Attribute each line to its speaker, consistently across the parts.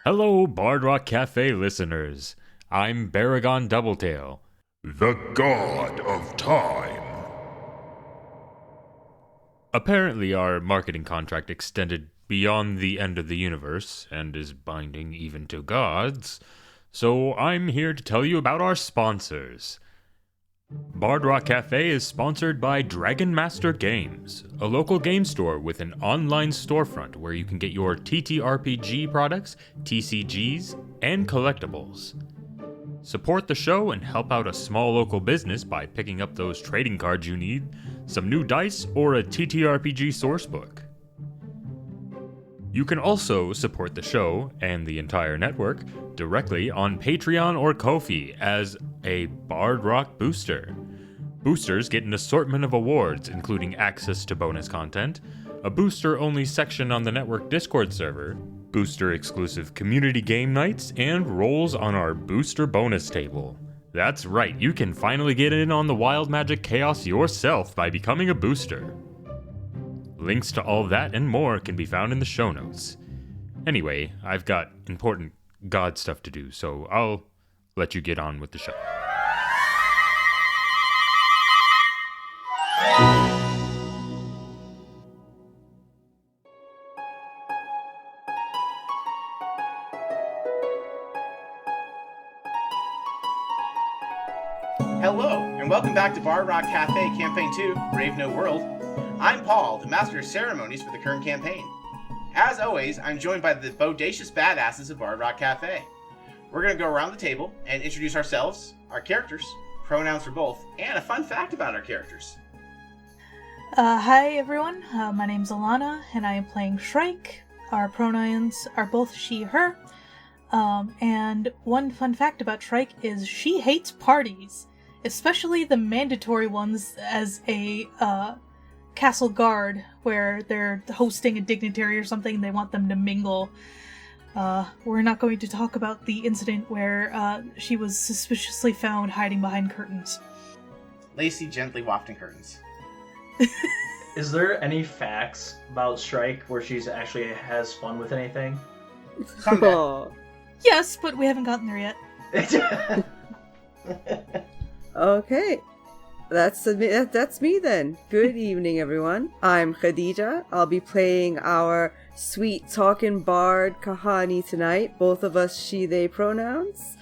Speaker 1: Hello, Bard Rock Cafe listeners. I'm Baragon Doubletail,
Speaker 2: the god of time.
Speaker 1: Apparently, our marketing contract extended beyond the end of the universe and is binding even to gods, so I'm here to tell you about our sponsors. Bard Rock Cafe is sponsored by Dragon Master Games, a local game store with an online storefront where you can get your TTRPG products, TCGs, and collectibles. Support the show and help out a small local business by picking up those trading cards you need, some new dice, or a TTRPG sourcebook. You can also support the show and the entire network directly on Patreon or Ko-fi as a Bard Rock Booster. Boosters get an assortment of awards, including access to bonus content, a booster-only section on the network Discord server, booster-exclusive community game nights, and roles on our booster bonus table. That's right, you can finally get in on the wild magic chaos yourself by becoming a booster. Links to all that and more can be found in the show notes. Anyway, I've got important god stuff to do, so I'll let you get on with the show.
Speaker 3: Hello, and welcome back to Bard Rock Cafe Campaign 2, Brave No World. I'm Paul, the Master of Ceremonies for the current campaign. As always, I'm joined by the bodacious badasses of Bard Rock Cafe. We're going to go around the table and introduce ourselves, our characters, pronouns for both, and a fun fact about our characters.
Speaker 4: Hi everyone, my name's Alana, and I am playing Shrike. Our pronouns are both she, her. And one fun fact about Shrike is she hates parties, especially the mandatory ones as a castle guard, where they're hosting a dignitary or something and they want them to mingle. We're not going to talk about the incident where she was suspiciously found hiding behind curtains.
Speaker 3: Lacey gently wafting curtains.
Speaker 5: Is there any facts about Shrike where she's actually has fun with anything?
Speaker 3: Someday.
Speaker 4: Yes, but we haven't gotten there yet.
Speaker 6: Okay. That's me then. Good evening, everyone. I'm Khadija. I'll be playing our sweet talking bard Kahani tonight. Both of us she, they pronouns.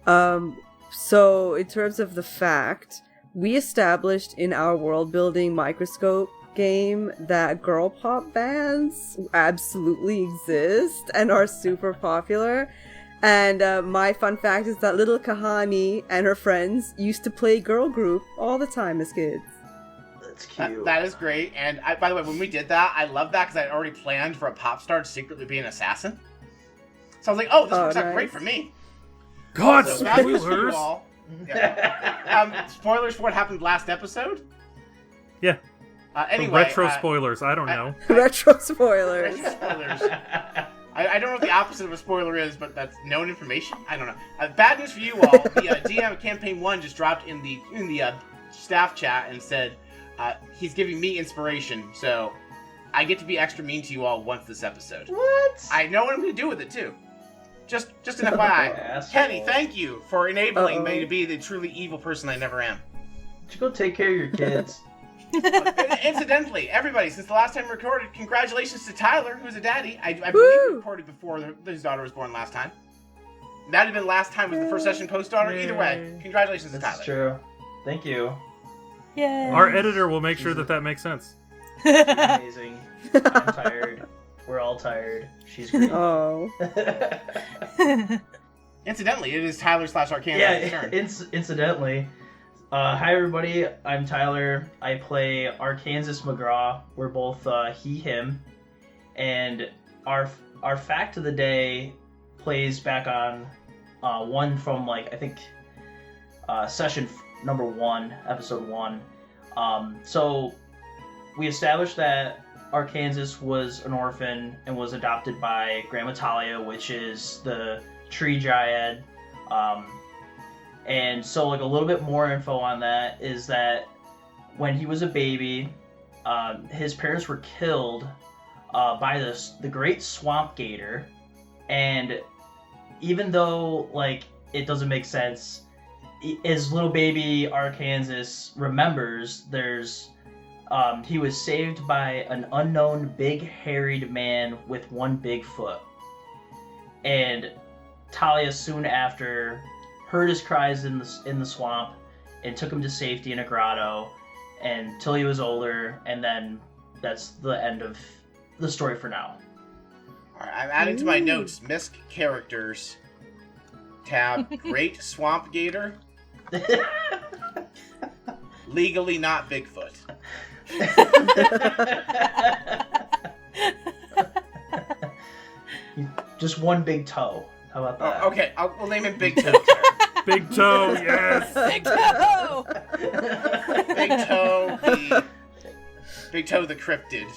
Speaker 6: So in terms of the fact, we established in our world building microscope game that girl pop bands absolutely exist and are super popular. And my fun fact is that little Kahani and her friends used to play girl group all the time as kids.
Speaker 5: That's cute.
Speaker 3: That is great. And by the way, when we did that, I love that because I already planned for a pop star to secretly be an assassin. So I was like, oh, this works out great for me.
Speaker 7: God,
Speaker 3: So
Speaker 7: spoilers!
Speaker 3: Spoilers for what happened last episode?
Speaker 7: Yeah.
Speaker 3: Anyway,
Speaker 7: retro spoilers, I don't know.
Speaker 6: Retro spoilers.
Speaker 3: Retro spoilers. I don't know what the opposite of a spoiler is, but that's known information. I don't know. Bad news for you all. The DM of Campaign 1 just dropped in the staff chat and said he's giving me inspiration, so I get to be extra mean to you all once this episode.
Speaker 5: What?
Speaker 3: I know what I'm going to do with it, too. Just an FYI. Kenny, thank you for enabling me to be the truly evil person I never am.
Speaker 5: Just go take care of your kids.
Speaker 3: Incidentally, everybody, since the last time we recorded, congratulations to Tyler, who's a daddy. I believe he recorded before his daughter was born last time. That'd have been last time was the first session post-daughter. Either way, congratulations to Tyler.
Speaker 5: That's true. Thank you.
Speaker 4: Yay.
Speaker 7: Our editor will make sure that makes sense.
Speaker 5: She's amazing. I'm tired. We're all tired. She's great.
Speaker 6: Oh.
Speaker 3: Incidentally, it is Tyler / Arcana's turn.
Speaker 5: Incidentally. Hi everybody, I'm Tyler. I play Arkansas McGraw. We're both he, him. And our fact of the day plays back on one from I think session number 1, episode 1. So we established that Arkansas was an orphan and was adopted by Grandma Talia, which is the tree dryad. And so, a little bit more info on that is that when he was a baby, his parents were killed by the Great Swamp Gator, and even though like it doesn't make sense, his little baby Arkansas remembers he was saved by an unknown big harried man with one big foot. And Talia soon after heard his cries in the swamp and took him to safety in a grotto until he was older, and then that's the end of the story for now.
Speaker 3: Alright, I'm adding to my notes, misc characters, tab, Great Swamp Gator, legally not Bigfoot.
Speaker 5: Just one big toe. How about that?
Speaker 3: Oh, okay, we'll name him Big Toe.
Speaker 7: Big toe, yes.
Speaker 4: Big toe!
Speaker 3: Big Toe the Cryptid.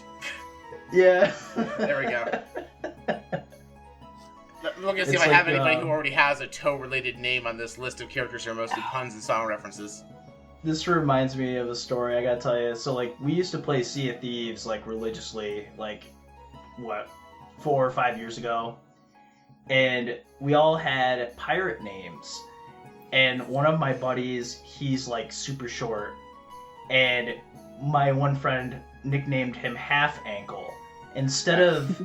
Speaker 5: Yeah.
Speaker 3: There we go. Look and see if
Speaker 5: It's
Speaker 3: I have
Speaker 5: like,
Speaker 3: anybody who already has a toe-related name on this list of characters who are mostly puns and song references.
Speaker 5: This reminds me of a story I gotta tell you. So, like, we used to play Sea of Thieves, like, religiously, like, 4 or 5 years ago. And we all had pirate names. And one of my buddies, he's, like, super short. And my one friend nicknamed him Half Ankle. Instead of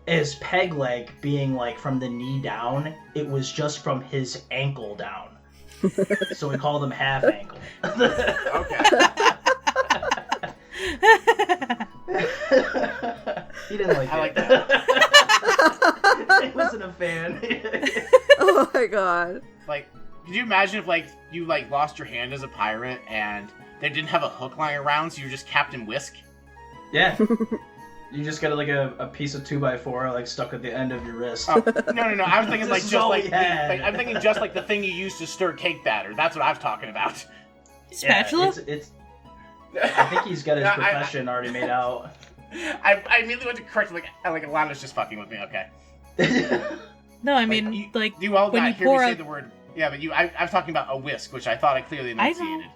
Speaker 5: his peg leg being, like, from the knee down, it was just from his ankle down. So we called him Half Ankle.
Speaker 3: Okay.
Speaker 5: He didn't like it.
Speaker 3: I like that.
Speaker 5: He wasn't a fan.
Speaker 6: Oh my god.
Speaker 3: Like, could you imagine if, like, you, like, lost your hand as a pirate and they didn't have a hook lying around, so you were just Captain Whisk?
Speaker 5: Yeah. You just got like a piece of 2x4 like stuck at the end of your wrist.
Speaker 3: Oh, no. I was thinking
Speaker 5: This
Speaker 3: like
Speaker 5: is
Speaker 3: just
Speaker 5: all
Speaker 3: like,
Speaker 5: we had.
Speaker 3: I'm thinking just like the thing you use to stir cake batter. That's what I was talking about.
Speaker 4: Spatula?
Speaker 5: Yeah, it's I think he's got his
Speaker 3: No,
Speaker 5: profession already made out.
Speaker 3: I immediately went to correct like Alana's just fucking with me. Okay.
Speaker 4: No, I mean,
Speaker 3: You all
Speaker 4: when
Speaker 3: got
Speaker 4: you
Speaker 3: hear me
Speaker 4: pour
Speaker 3: say
Speaker 4: out...
Speaker 3: the word. Yeah, but I was talking about a whisk, which I thought I clearly
Speaker 4: I know.
Speaker 3: enunciated.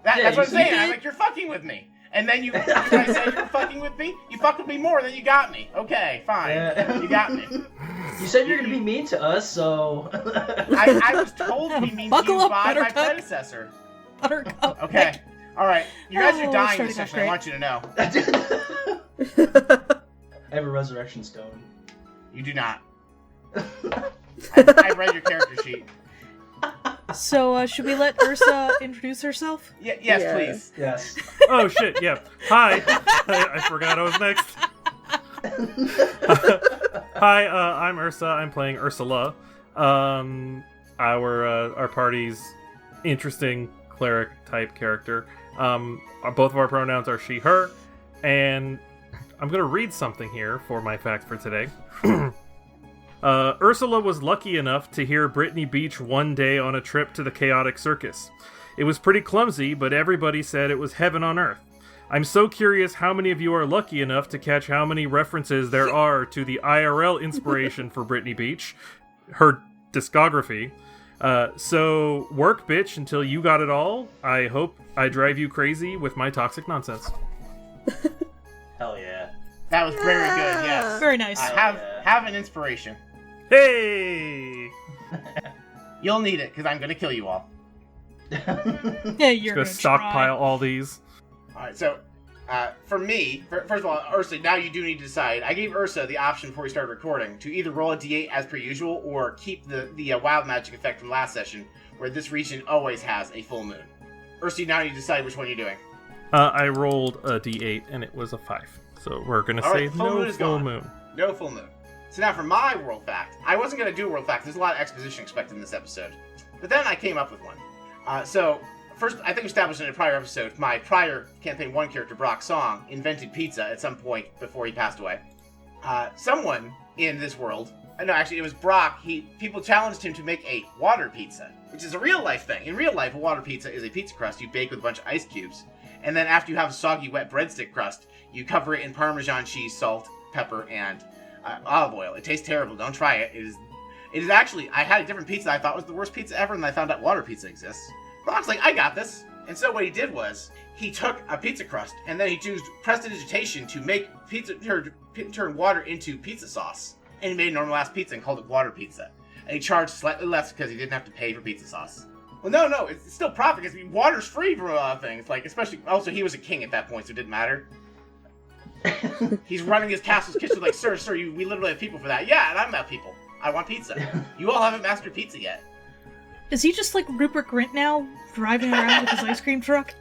Speaker 5: Yeah,
Speaker 3: That's what I'm
Speaker 5: you
Speaker 3: saying.
Speaker 5: did.
Speaker 3: I'm like, you're fucking with me. And then you I said you're fucking with me. You fucked with me more than you got me. Okay, fine.
Speaker 5: Yeah.
Speaker 3: You got me.
Speaker 5: You said you're gonna be mean to us, so.
Speaker 3: I was told to be mean to
Speaker 4: Buckle
Speaker 3: you
Speaker 4: up,
Speaker 3: by my
Speaker 4: Buttercup.
Speaker 3: predecessor.
Speaker 4: Buttercup.
Speaker 3: Okay. All right. You guys
Speaker 4: Oh,
Speaker 3: are dying
Speaker 4: starting
Speaker 3: this
Speaker 4: off
Speaker 3: session. I
Speaker 4: great.
Speaker 3: want you to know.
Speaker 5: I have a resurrection stone.
Speaker 3: You do not. I read your character sheet.
Speaker 4: So, should we let Ursa introduce herself?
Speaker 3: Yes,
Speaker 6: Yeah.
Speaker 3: please.
Speaker 5: Yes.
Speaker 7: Oh shit, yeah. Hi. I forgot I was next. Hi, I'm Ursa. I'm playing Ursula. Our party's interesting cleric type character. Both of our pronouns are she, her, and I'm gonna read something here for my fact for today. Ursula was lucky enough to hear Brittany Beach one day on a trip to the Chaotic Circus. It was pretty clumsy, but everybody said it was heaven on earth. I'm so curious how many of you are lucky enough to catch how many references there are to the IRL inspiration for Brittany Beach, her discography. So work, bitch, until you got it all. I hope I drive you crazy with my toxic nonsense.
Speaker 5: Hell yeah.
Speaker 3: That was very good. Yes.
Speaker 4: Very nice.
Speaker 3: Have an inspiration.
Speaker 7: Hey!
Speaker 3: You'll need it because I'm going to kill you all.
Speaker 4: Yeah, you're
Speaker 7: Gonna
Speaker 4: gonna
Speaker 7: stockpile all these.
Speaker 3: All right. So, for me, first of all, Ursa, now you do need to decide. I gave Ursa the option before we started recording to either roll a d8 as per usual or keep the wild magic effect from last session, where this region always has a full moon. Ursa, now you decide which one you're doing.
Speaker 7: I rolled a d8 and it was a 5. So we're gonna
Speaker 3: All
Speaker 7: say
Speaker 3: right, full moon
Speaker 7: no
Speaker 3: is
Speaker 7: full
Speaker 3: gone.
Speaker 7: moon.
Speaker 3: No full moon. So now for my world fact. I wasn't going to do a world fact. There's a lot of exposition expected in this episode. But then I came up with one. So, first, I think we established in a prior episode, my prior Campaign 1 character, Brock Song, invented pizza at some point before he passed away. Someone in this world, no, actually it was Brock, people challenged him to make a water pizza, which is a real life thing. In real life, a water pizza is a pizza crust you bake with a bunch of ice cubes. And then after you have a soggy, wet breadstick crust, you cover it in Parmesan cheese, salt, pepper, and olive oil. It tastes terrible. Don't try it. It is actually, I had a different pizza I thought was the worst pizza ever, and I found out water pizza exists. Brock's like, I got this. And so what he did was, he took a pizza crust, and then he used prestidigitation to make turn water into pizza sauce. And he made a normal-ass pizza and called it water pizza. And he charged slightly less because he didn't have to pay for pizza sauce. Well, no, it's still profit because water's free for a lot of things. Like, especially, also, he was a king at that point, so it didn't matter. He's running his castle's kitchen like, sir, we literally have people for that. Yeah, and I'm that people. I want pizza. You all haven't mastered pizza yet.
Speaker 4: Is he just like Rupert Grint now, driving around with his ice cream truck?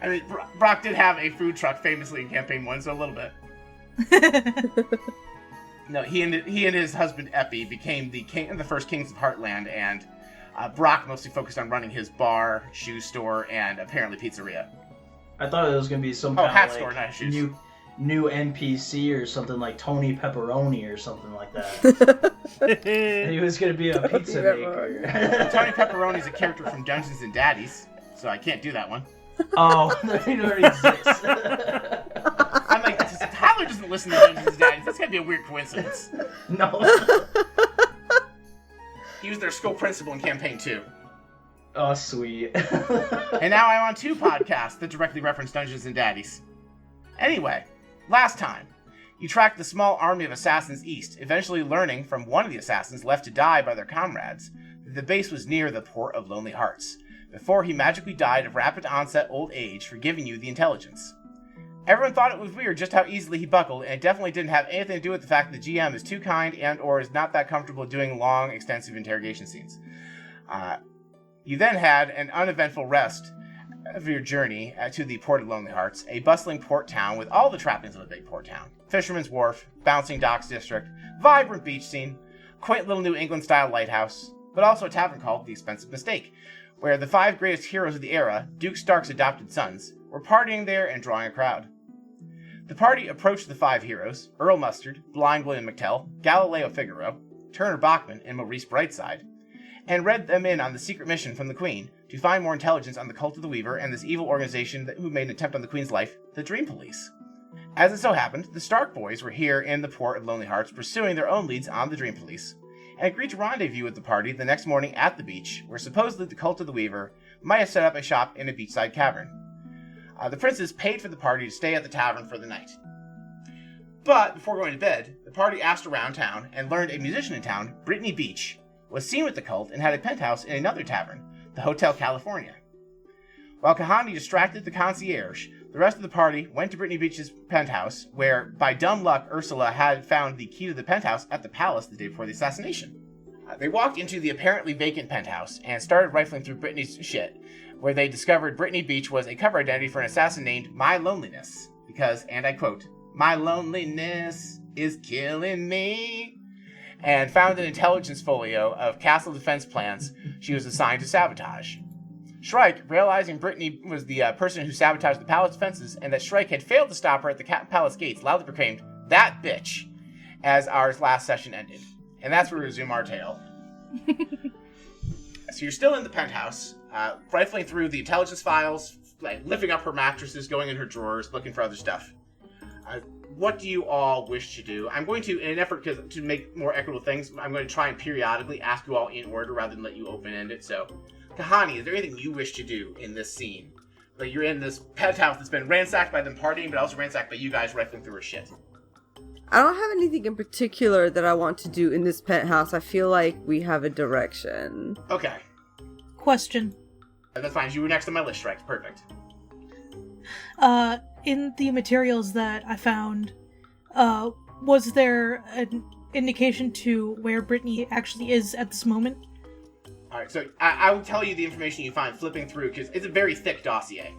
Speaker 3: I mean, Brock did have a food truck famously in Campaign 1, so a little bit. No, he and his husband Epi became the first kings of Heartland, and Brock mostly focused on running his bar, shoe store, and apparently pizzeria.
Speaker 5: I thought it was going to be some kind
Speaker 3: hat
Speaker 5: of
Speaker 3: store, not shoes.
Speaker 5: new NPC or something like Tony Pepperoni or something like that. And he was going to be a pizza maker.
Speaker 3: Tony Pepperoni is a character from Dungeons and Daddies, so I can't do that one.
Speaker 5: Oh, it already exists.
Speaker 3: I'm like, Tyler doesn't listen to Dungeons and Daddies. That's got to be a weird coincidence.
Speaker 5: No.
Speaker 3: He was their school principal in Campaign 2.
Speaker 5: Oh, sweet.
Speaker 3: And now I'm on 2 podcasts that directly reference Dungeons and Daddies. Anyway, last time, you tracked the small army of assassins east, eventually learning from one of the assassins left to die by their comrades that the base was near the Port of Lonely Hearts, before he magically died of rapid onset old age for giving you the intelligence. Everyone thought it was weird just how easily he buckled, and it definitely didn't have anything to do with the fact that the GM is too kind and or is not that comfortable doing long, extensive interrogation scenes. You then had an uneventful rest of your journey to the Port of Lonely Hearts, a bustling port town with all the trappings of a big port town. Fisherman's Wharf, bouncing docks district, vibrant beach scene, quaint little New England-style lighthouse, but also a tavern called The Expensive Mistake, where the 5 greatest heroes of the era, Duke Stark's adopted sons, were partying there and drawing a crowd. The party approached the 5 heroes, Earl Mustard, Blind William McTell, Galileo Figaro, Turner Bachman, and Maurice Brightside, and read them in on the secret mission from the Queen to find more intelligence on the Cult of the Weaver and this evil organization who made an attempt on the Queen's life, the Dream Police. As it so happened, the Stark boys were here in the Port of Lonely Hearts pursuing their own leads on the Dream Police, and agreed to rendezvous with the party the next morning at the beach, where supposedly the Cult of the Weaver might have set up a shop in a beachside cavern. The princes paid for the party to stay at the tavern for the night. But before going to bed, the party asked around town and learned a musician in town, Brittany Beach, was seen with the cult and had a penthouse in another tavern, the Hotel California. While Kahani distracted the concierge, the rest of the party went to Brittany Beach's penthouse, where, by dumb luck, Ursula had found the key to the penthouse at the palace the day before the assassination. They walked into the apparently vacant penthouse and started rifling through Brittany's shit, where they discovered Brittany Beach was a cover identity for an assassin named My Loneliness, because, and I quote, "My loneliness is killing me," and found an intelligence folio of castle defense plans she was assigned to sabotage. Shrike, realizing Brittany was the person who sabotaged the palace defenses and that Shrike had failed to stop her at the palace gates, loudly proclaimed, "That bitch," as our last session ended. And that's where we resume our tale. So you're still in the penthouse, rifling through the intelligence files, like lifting up her mattresses, going in her drawers, looking for other stuff. What do you all wish to do? I'm going to, in an effort to make more equitable things, I'm going to try and periodically ask you all in order rather than let you open-end it. So, Kahani, is there anything you wish to do in this scene? Like, you're in this penthouse that's been ransacked by them partying, but also ransacked by you guys rifling through her shit.
Speaker 6: I don't have anything in particular that I want to do in this penthouse. I feel like we have a direction.
Speaker 3: Okay.
Speaker 4: Question.
Speaker 3: That's fine. You were next on my list, Strikes. Perfect.
Speaker 4: In the materials that I found, was there an indication to where Brittany actually is at this moment?
Speaker 3: Alright, so I will tell you the information you find flipping through, because it's a very thick dossier.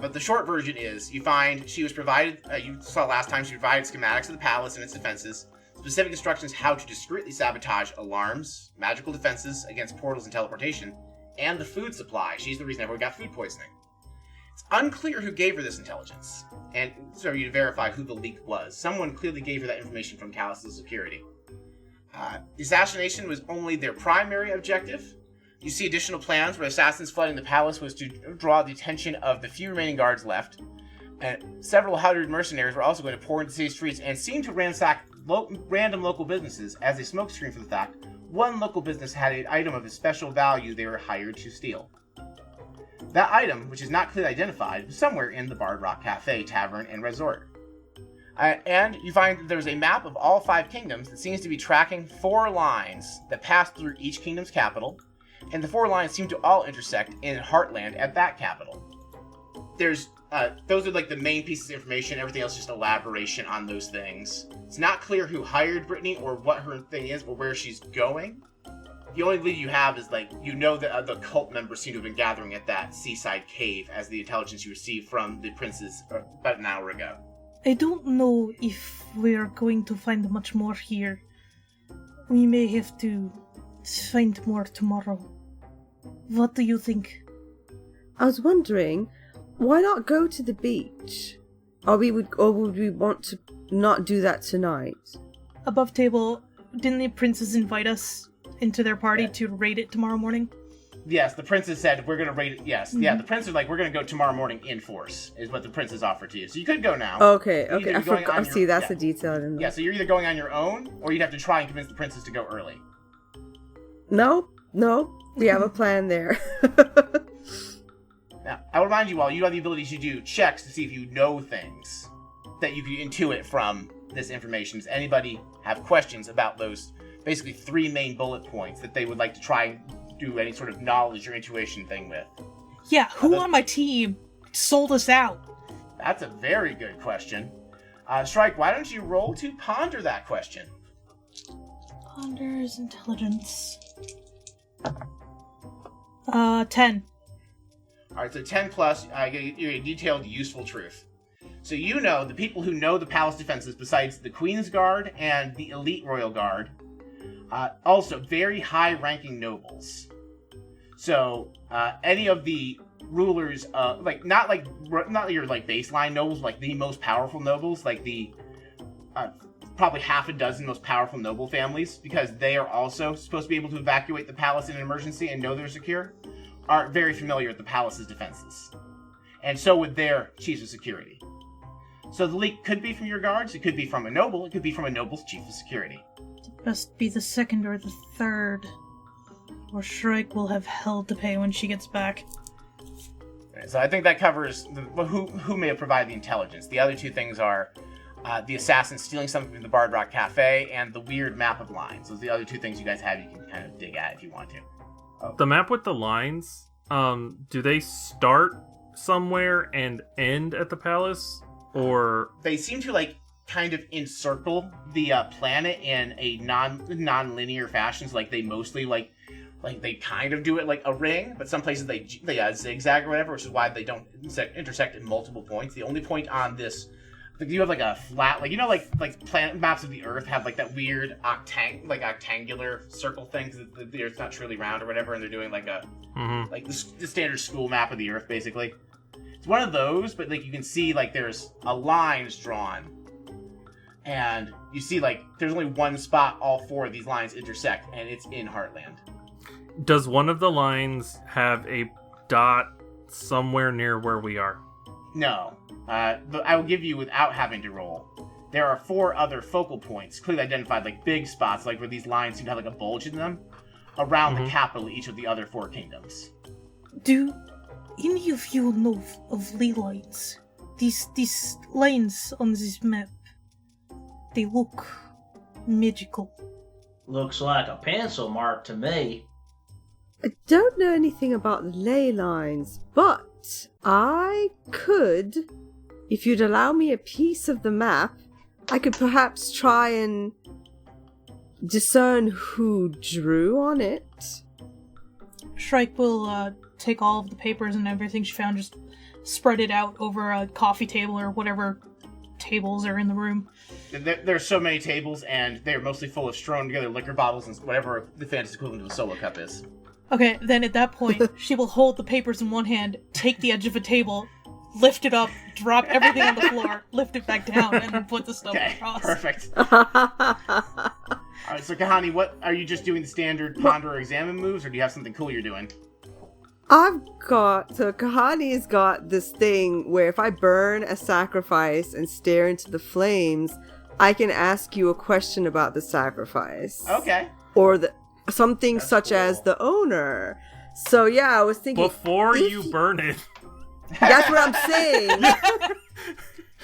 Speaker 3: But the short version is, you find she was provided, you saw last time, she provided schematics of the palace and its defenses, specific instructions how to discreetly sabotage alarms, magical defenses against portals and teleportation, and the food supply. She's the reason everyone got food poisoning. It's unclear who gave her this intelligence, and so you to verify who the leak was. Someone clearly gave her that information from Callus's security. The assassination was only their primary objective. You see additional plans where assassins flooding the palace was to draw the attention of the few remaining guards left. And several hundred mercenaries were also going to pour into city streets and seem to ransack random local businesses as a smokescreen for the fact one local business had an item of special value they were hired to steal. That item, which is not clearly identified, is somewhere in the Bard Rock Cafe, Tavern, and Resort. And you find that there's a map of all 5 kingdoms that seems to be tracking 4 lines that pass through each kingdom's capital, and the 4 lines seem to all intersect in Heartland at that capital. Those are like the main pieces of information. Everything else is just elaboration on those things. It's not clear who hired Brittany or what her thing is or where she's going. The only lead you have is that the cult members seem to have been gathering at that seaside cave as the intelligence you received from the princes about an hour ago.
Speaker 4: I don't know if we're going to find much more here. We may have to find more tomorrow. What do you think?
Speaker 6: I was wondering, why not go to the beach? Or would we want to not do that tonight?
Speaker 4: Above table, didn't the princes invite us into their party to raid it tomorrow morning?
Speaker 3: Yes, the princes said we're going to raid it. Yes, yeah, the princes are like, we're going to go tomorrow morning in force, is what the princes offered to you. So you could go now.
Speaker 6: Okay. I forgot. See, that's the detail I didn't know.
Speaker 3: Yeah, so you're either going on your own, or you'd have to try and convince the princes to go early.
Speaker 6: No, we have a plan there.
Speaker 3: Now, I will remind you all, you have the ability to do checks to see if you know things that you can intuit from this information. Does anybody have questions about those basically 3 main bullet points that they would like to try and do any sort of knowledge or intuition thing with?
Speaker 4: Yeah, who on my team sold us out?
Speaker 3: That's a very good question. Shrike, why don't you roll to ponder that question?
Speaker 4: Ponder's intelligence. 10.
Speaker 3: Alright, so 10 plus, you're a detailed, useful truth. So you know the people who know the palace defenses, besides the Queen's Guard and the elite Royal Guard, also very high-ranking nobles. So any of the rulers, not your baseline nobles, like the most powerful nobles, like the probably half a dozen most powerful noble families, because they are also supposed to be able to evacuate the palace in an emergency and know they're secure, are very familiar with the palace's defenses. And so would their chiefs of security. So the leak could be from your guards, it could be from a noble, it could be from a noble's chief of security.
Speaker 4: It must be the 2nd or the 3rd. Or Shrike will have hell to pay when she gets back.
Speaker 3: So I think that covers who may have provided the intelligence. The other 2 things are the assassin stealing something from the Bard Rock Cafe and the weird map of lines. Those are the other 2 things you guys have you can kind of dig at if you want to.
Speaker 7: The map with the lines, do they start somewhere and end at the palace? Or
Speaker 3: they seem to kind of encircle the planet in a non-linear fashion. So they mostly they kind of do it like a ring, but some places they zigzag or whatever, which is why they don't intersect at multiple points. The only point on this, you have a flat, planet maps of the Earth have that weird octangular circle thing because the Earth's not truly round or whatever, and they're doing the standard school map of the Earth basically. It's one of those, but you can see there's a line drawn, and you see there's only one spot all 4 of these lines intersect, and it's in Heartland.
Speaker 7: Does one of the lines have a dot somewhere near where we are?
Speaker 3: No. But I will give you without having to roll. There are 4 other focal points, clearly identified, big spots, where these lines seem to have a bulge in them, around the capital of each of the other 4 kingdoms.
Speaker 4: Do any of you know of ley lines? These lines on this map, they look magical.
Speaker 5: Looks like a pencil mark to me.
Speaker 6: I don't know anything about the ley lines, but I could, if you'd allow me a piece of the map, I could perhaps try and discern who drew on it.
Speaker 4: Shrike will take all of the papers and everything she found, just spread it out over a coffee table or whatever tables are in the room.
Speaker 3: There's so many tables, and they're mostly full of strewn together liquor bottles and whatever the fantasy equivalent of a solo cup is.
Speaker 4: Okay, then at that point, she will hold the papers in one hand, take the edge of a table, lift it up, drop everything on the floor, lift it back down, and then put the stuff across.
Speaker 3: Perfect. Alright, so Kahani, what are you just doing the standard ponder or examine moves, or do you have something cool you're doing?
Speaker 6: Kahani's got this thing where if I burn a sacrifice and stare into the flames, I can ask you a question about the sacrifice.
Speaker 3: Okay.
Speaker 6: Or something such as the owner. So yeah, I was thinking
Speaker 7: Before
Speaker 6: if
Speaker 7: you burn it.
Speaker 6: That's what I'm saying.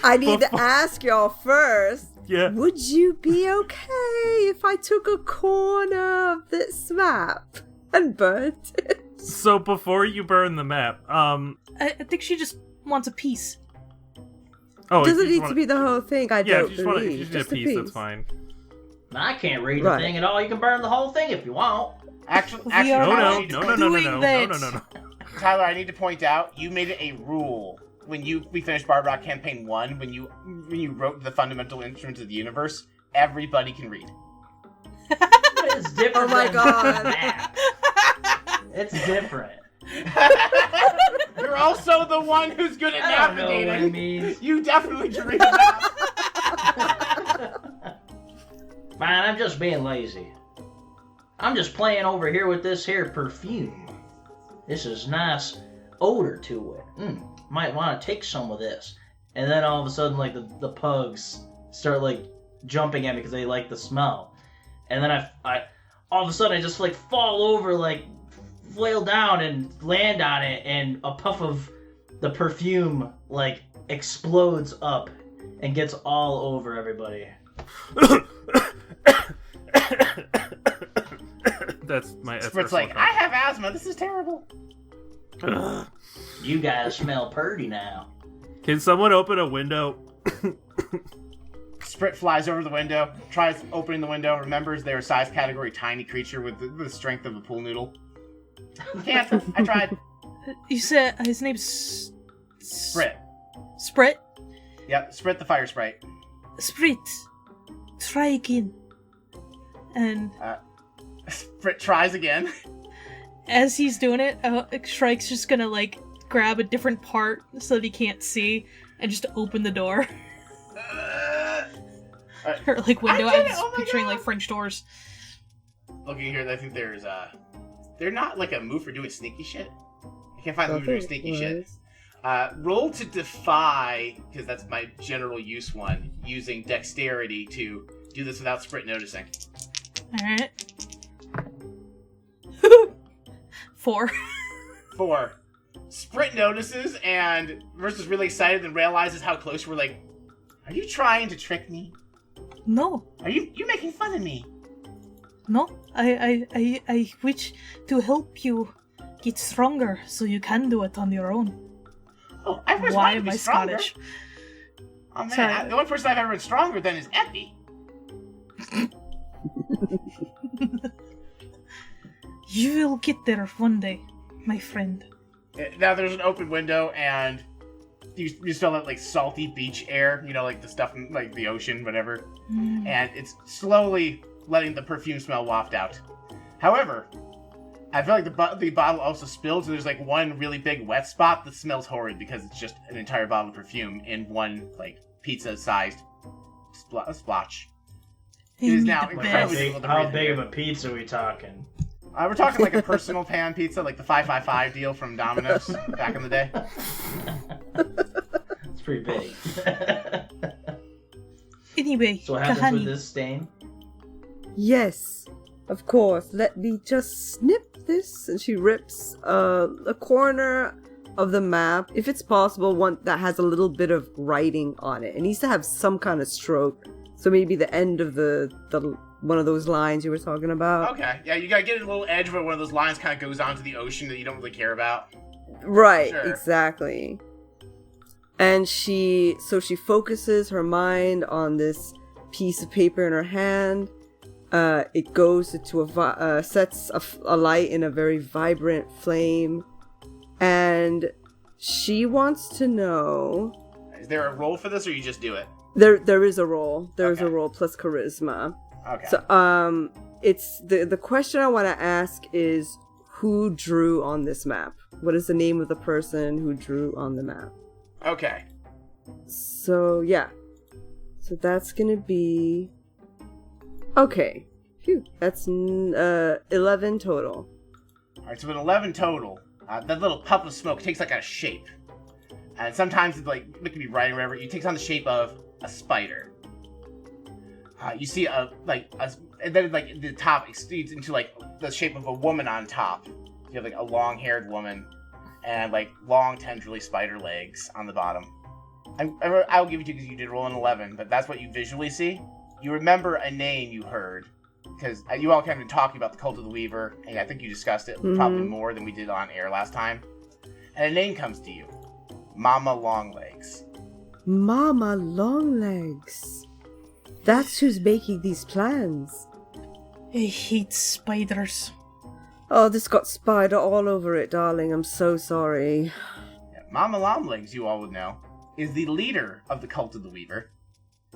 Speaker 6: I need to ask y'all first.
Speaker 7: Yeah.
Speaker 6: Would you be okay if I took a corner of this map and burnt it?
Speaker 7: So before you burn the map,
Speaker 4: I think she just wants a piece.
Speaker 7: oh,
Speaker 6: Doesn't need to be the whole thing. I
Speaker 7: Yeah,
Speaker 6: don't
Speaker 7: if you just want
Speaker 6: believe.
Speaker 7: a piece, that's fine.
Speaker 5: I can't read
Speaker 6: Right.
Speaker 5: the thing at all. You can burn the whole thing if you want.
Speaker 3: Actually,
Speaker 4: We
Speaker 3: Tyler,
Speaker 4: are
Speaker 3: I
Speaker 7: No,
Speaker 3: need to
Speaker 7: no,
Speaker 3: point-
Speaker 7: no, no, no,
Speaker 4: doing
Speaker 7: no,
Speaker 4: that.
Speaker 7: no, no, no, no.
Speaker 3: Tyler, I need to point out you made it a rule when we finished Bard Rock Campaign 1 when you wrote the fundamental instruments of the universe. Everybody can read.
Speaker 5: It's different.
Speaker 6: Oh my
Speaker 5: than
Speaker 6: God.
Speaker 5: map. It's different.
Speaker 3: You're also the one who's good at
Speaker 5: I don't know what it
Speaker 3: navigating.
Speaker 5: means.
Speaker 3: You definitely can read the map.
Speaker 5: Man, I'm just being lazy. I'm just playing over here with this here perfume. This is nice odor to it. Might want to take some of this. And then all of a sudden, like, the pugs start, like, jumping at me because they like the smell. And then I all of a sudden I just, like, fall over, like, flail down and land on it, and a puff of the perfume, like, explodes up and gets all over everybody.
Speaker 7: That's my.
Speaker 3: It's like, I have asthma. This is terrible.
Speaker 5: You guys smell purty now.
Speaker 7: Can someone open a window?
Speaker 3: Sprit flies over the window, tries opening the window, remembers they're a size category tiny creature with the strength of a pool noodle. Can't. I tried.
Speaker 4: You said his name's
Speaker 3: Sprit.
Speaker 4: Sprit?
Speaker 3: Yep, Sprit the fire sprite.
Speaker 4: Sprit. Try again. And
Speaker 3: Sprit tries again.
Speaker 4: as he's doing it, Shrike's just gonna, like, grab a different part so that he can't see and just open the door. Or, like, window.
Speaker 3: I did
Speaker 4: I'm
Speaker 3: it! Oh my
Speaker 4: picturing,
Speaker 3: God!
Speaker 4: like, French doors.
Speaker 3: Looking here, I think there's they're not like a move for doing sneaky shit. I can't find the move for doing sneaky shit. Roll to defy, because that's my general use one, using dexterity to do this without Sprit noticing.
Speaker 4: Alright. 4.
Speaker 3: 4. Sprit notices and versus really excited and realizes how close we're. Like, are you trying to trick me?
Speaker 4: No.
Speaker 3: Are you making fun of me?
Speaker 4: No. I wish to help you get stronger so you can do it on your own.
Speaker 3: Oh, I was
Speaker 4: Why
Speaker 3: wanted to
Speaker 4: am
Speaker 3: be
Speaker 4: I
Speaker 3: stronger.
Speaker 4: Scottish?
Speaker 3: Oh man,
Speaker 4: Sorry.
Speaker 3: the only person I've ever been stronger than is Epi.
Speaker 4: You will get there one day, my friend.
Speaker 3: Now there's an open window and you still have like salty beach air, you know, like the stuff in like the ocean, whatever. And it's slowly letting the perfume smell waft out. However, I feel like the bottle also spilled, so there's like one really big wet spot that smells horrid because it's just an entire bottle of perfume in one like pizza-sized splotch. It is
Speaker 4: need
Speaker 3: now
Speaker 4: the
Speaker 3: incredibly
Speaker 4: best.
Speaker 3: difficult to
Speaker 5: How
Speaker 3: breathe
Speaker 5: big
Speaker 3: in
Speaker 5: of
Speaker 3: here.
Speaker 5: a pizza are we talking?
Speaker 3: We're talking like a personal pan pizza, like the 555 deal from Domino's back in the day.
Speaker 5: It's pretty big.
Speaker 4: Anyway,
Speaker 5: So what happens
Speaker 4: Kahani.
Speaker 5: with this stain?
Speaker 6: Yes, of course. Let me just snip this. And she rips a corner of the map, if it's possible, one that has a little bit of writing on it. It needs to have some kind of stroke. So maybe the end of the one of those lines you were talking about.
Speaker 3: Okay, yeah, you gotta get a little edge where one of those lines kind of goes onto the ocean that you don't really care about.
Speaker 6: Right,
Speaker 3: Sure.
Speaker 6: exactly. And she focuses her mind on this piece of paper in her hand. It goes into sets a light in a very vibrant flame, and she wants to know.
Speaker 3: Is there a roll for this, or you just do it?
Speaker 6: There is a roll. There's a
Speaker 3: Okay.
Speaker 6: roll plus charisma.
Speaker 3: Okay.
Speaker 6: So it's the question I want to ask is who drew on this map? What is the name of the person who drew on the map?
Speaker 3: Okay.
Speaker 6: So yeah, so that's gonna be okay. Phew, that's 11 total.
Speaker 3: All right, so with 11 total, that little puff of smoke takes like a shape, and sometimes it can be right or whatever. It takes on the shape of a spider. You see and then like the top extends into like the shape of a woman on top. You have like a long-haired woman and like long, tendrily spider legs on the bottom. I'll give you 2 because you did roll an 11, but that's what you visually see. You remember a name you heard because you all kind of been talking about the Cult of the Weaver, and I think you discussed it probably more than we did on air last time. And a name comes to you, Mama Longlegs.
Speaker 6: Mama Longlegs. That's who's making these plans.
Speaker 4: I hate spiders.
Speaker 6: Oh, this got spider all over it, darling. I'm so sorry.
Speaker 3: Yeah, Mama Longlegs, you all would know, is the leader of the Cult of the Weaver.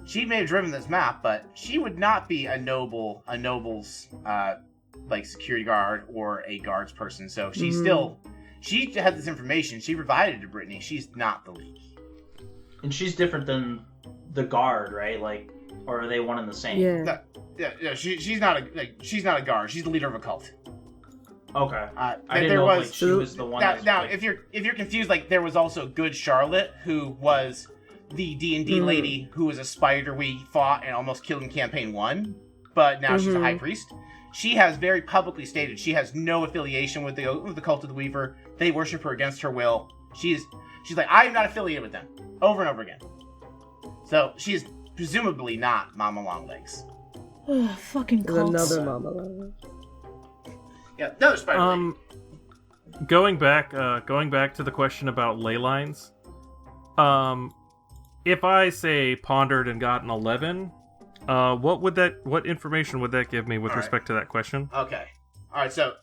Speaker 3: She may have driven this map, but she would not be a noble's like security guard or a guards person. So she's she had this information. She provided it to Brittany. She's not the lead.
Speaker 5: And she's different than the guard, right? Like, or are they one and the same?
Speaker 6: Yeah.
Speaker 3: Yeah. She's not a guard. She's the leader of a cult.
Speaker 5: Okay.
Speaker 3: I
Speaker 5: didn't know if, like, she was the one.
Speaker 3: Now,
Speaker 5: like...
Speaker 3: if you're confused, like there was also Good Charlotte, who was the D&D lady who was a spider we fought and almost killed in campaign 1, but now she's a high priest. She has very publicly stated she has no affiliation with the Cult of the Weaver. They worship her against her will. She's like, I am not affiliated with them, over and over again. So she is presumably not Mama Longlegs.
Speaker 4: Ugh, fucking cults.
Speaker 6: Another Mama Longlegs.
Speaker 3: Yeah, another spider lady.
Speaker 7: Going back to the question about ley lines. If I say pondered and got an 11, what information would that give me with respect to that question?
Speaker 3: Okay. All right. So,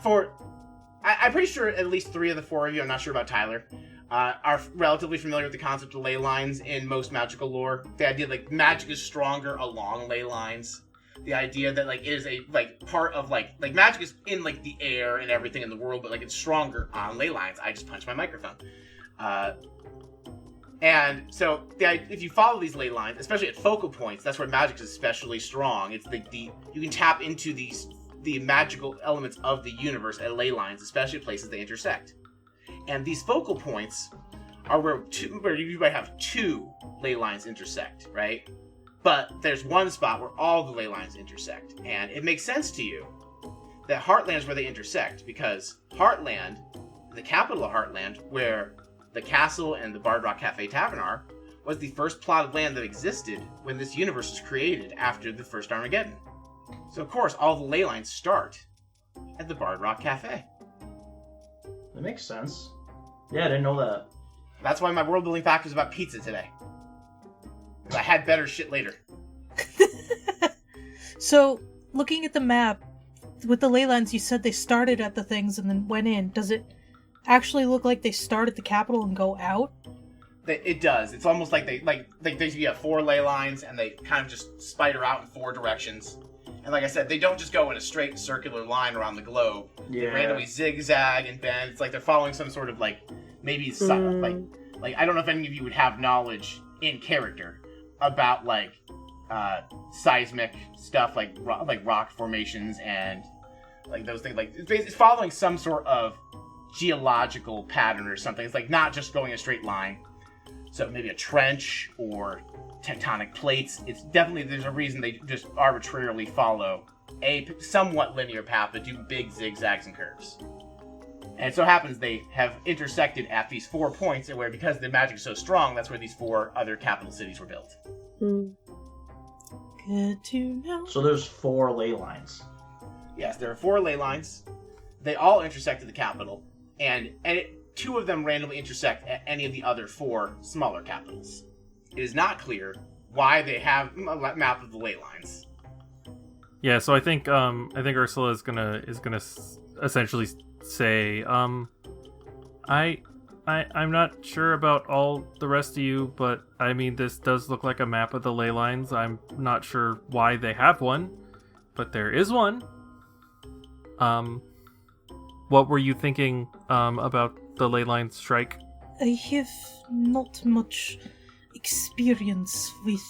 Speaker 3: I'm pretty sure at least 3 of the 4 of you, I'm not sure about Tyler, are relatively familiar with the concept of ley lines in most magical lore. The idea like magic is stronger along ley lines. The idea that like it is a like part of like magic is in like the air and everything in the world, but like it's stronger on ley lines. I just punched my microphone. And so if you follow these ley lines, especially at focal points, that's where magic is especially strong. It's the you can tap into the magical elements of the universe at ley lines, especially places they intersect. And these focal points are where you might have 2 ley lines intersect, right? But there's one spot where all the ley lines intersect, and it makes sense to you that Heartland is where they intersect, because Heartland, the capital of Heartland, where the castle and the Bard Rock Cafe Tavern are, was the first plot of land that existed when this universe was created after the first Armageddon. So of course, all the ley lines start at the Bard Rock Cafe.
Speaker 5: That makes sense. Yeah, I didn't know that.
Speaker 3: That's why my world building fact was about pizza today. Because I had better shit later.
Speaker 4: So, looking at the map, with the ley lines, you said they started at the things and then went in. Does it actually look like they start at the capital and go out?
Speaker 3: It does. It's almost like you have 4 ley lines and they kind of just spider out in 4 directions. And like I said, they don't just go in a straight circular line around the globe.
Speaker 5: Yeah.
Speaker 3: They randomly zigzag and bend. It's like they're following some sort of like maybe like I don't know if any of you would have knowledge in character about like seismic stuff like rock formations and like those things. Like it's following some sort of geological pattern or something. It's like not just going a straight line. So maybe a trench or tectonic plates. It's definitely, there's a reason they just arbitrarily follow a somewhat linear path but do big zigzags and curves. And it so happens they have intersected at these 4 points, and where because the magic is so strong, that's where these 4 other capital cities were built.
Speaker 4: Good to know.
Speaker 5: So there's 4 ley lines.
Speaker 3: Yes, there are 4 ley lines. They all intersect at the capital, and 2 of them randomly intersect at any of the other 4 smaller capitals. It is not clear why they have a map of the ley lines.
Speaker 7: Yeah, so I think Ursula is gonna essentially say, I'm not sure about all the rest of you, but I mean, this does look like a map of the ley lines. I'm not sure why they have one, but there is one. What were you thinking about the ley line strike?
Speaker 4: I have not much experience with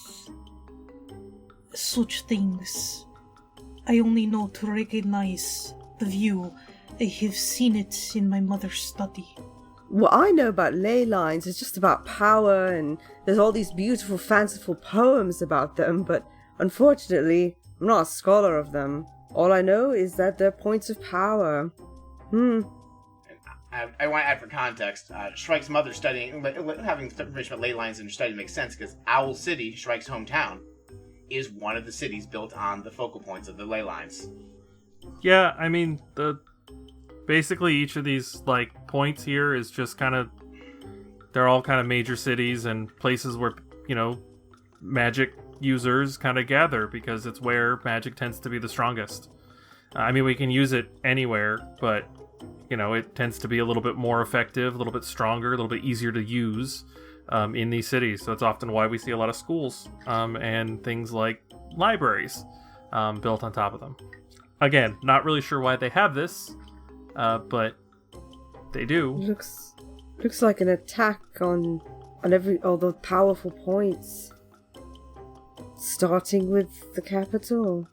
Speaker 4: such things. I only know to recognize the view. I have seen it in my mother's study.
Speaker 6: What I know about ley lines is just about power, and there's all these beautiful, fanciful poems about them, but unfortunately, I'm not a scholar of them. All I know is that they're points of power.
Speaker 3: I want to add for context. Shrike's mother having information about ley lines in her study makes sense because Owl City, Shrike's hometown, is one of the cities built on the focal points of the ley lines.
Speaker 7: Yeah, I mean, basically each of these like points here is just kind of, they're all kind of major cities and places where, magic users kind of gather because it's where magic tends to be the strongest. I mean, we can use it anywhere, but it tends to be a little bit more effective, a little bit stronger, a little bit easier to use in these cities. So it's often why we see a lot of schools and things like libraries built on top of them. Again, not really sure why they have this, but they do.
Speaker 6: Looks like an attack on all the powerful points. Starting with the capital.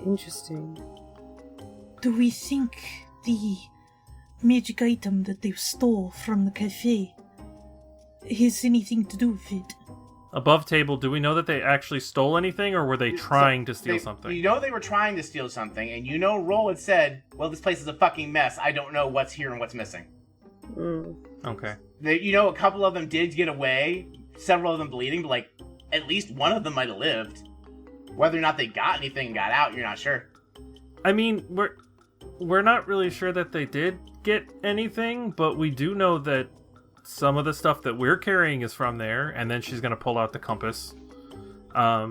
Speaker 6: Interesting.
Speaker 4: Do we think the magic item that they stole from the cafe has anything to do with it?
Speaker 7: Above table, do we know that they actually stole anything, or were they trying to steal something?
Speaker 3: They were trying to steal something, and Roll had said, well, this place is a fucking mess. I don't know what's here and what's missing.
Speaker 7: Okay.
Speaker 3: A couple of them did get away, several of them bleeding, but, at least one of them might have lived. Whether or not they got anything and got out, you're not sure.
Speaker 7: I mean, we're not really sure that they did get anything, but we do know that some of the stuff that we're carrying is from there, and then she's going to pull out the compass. I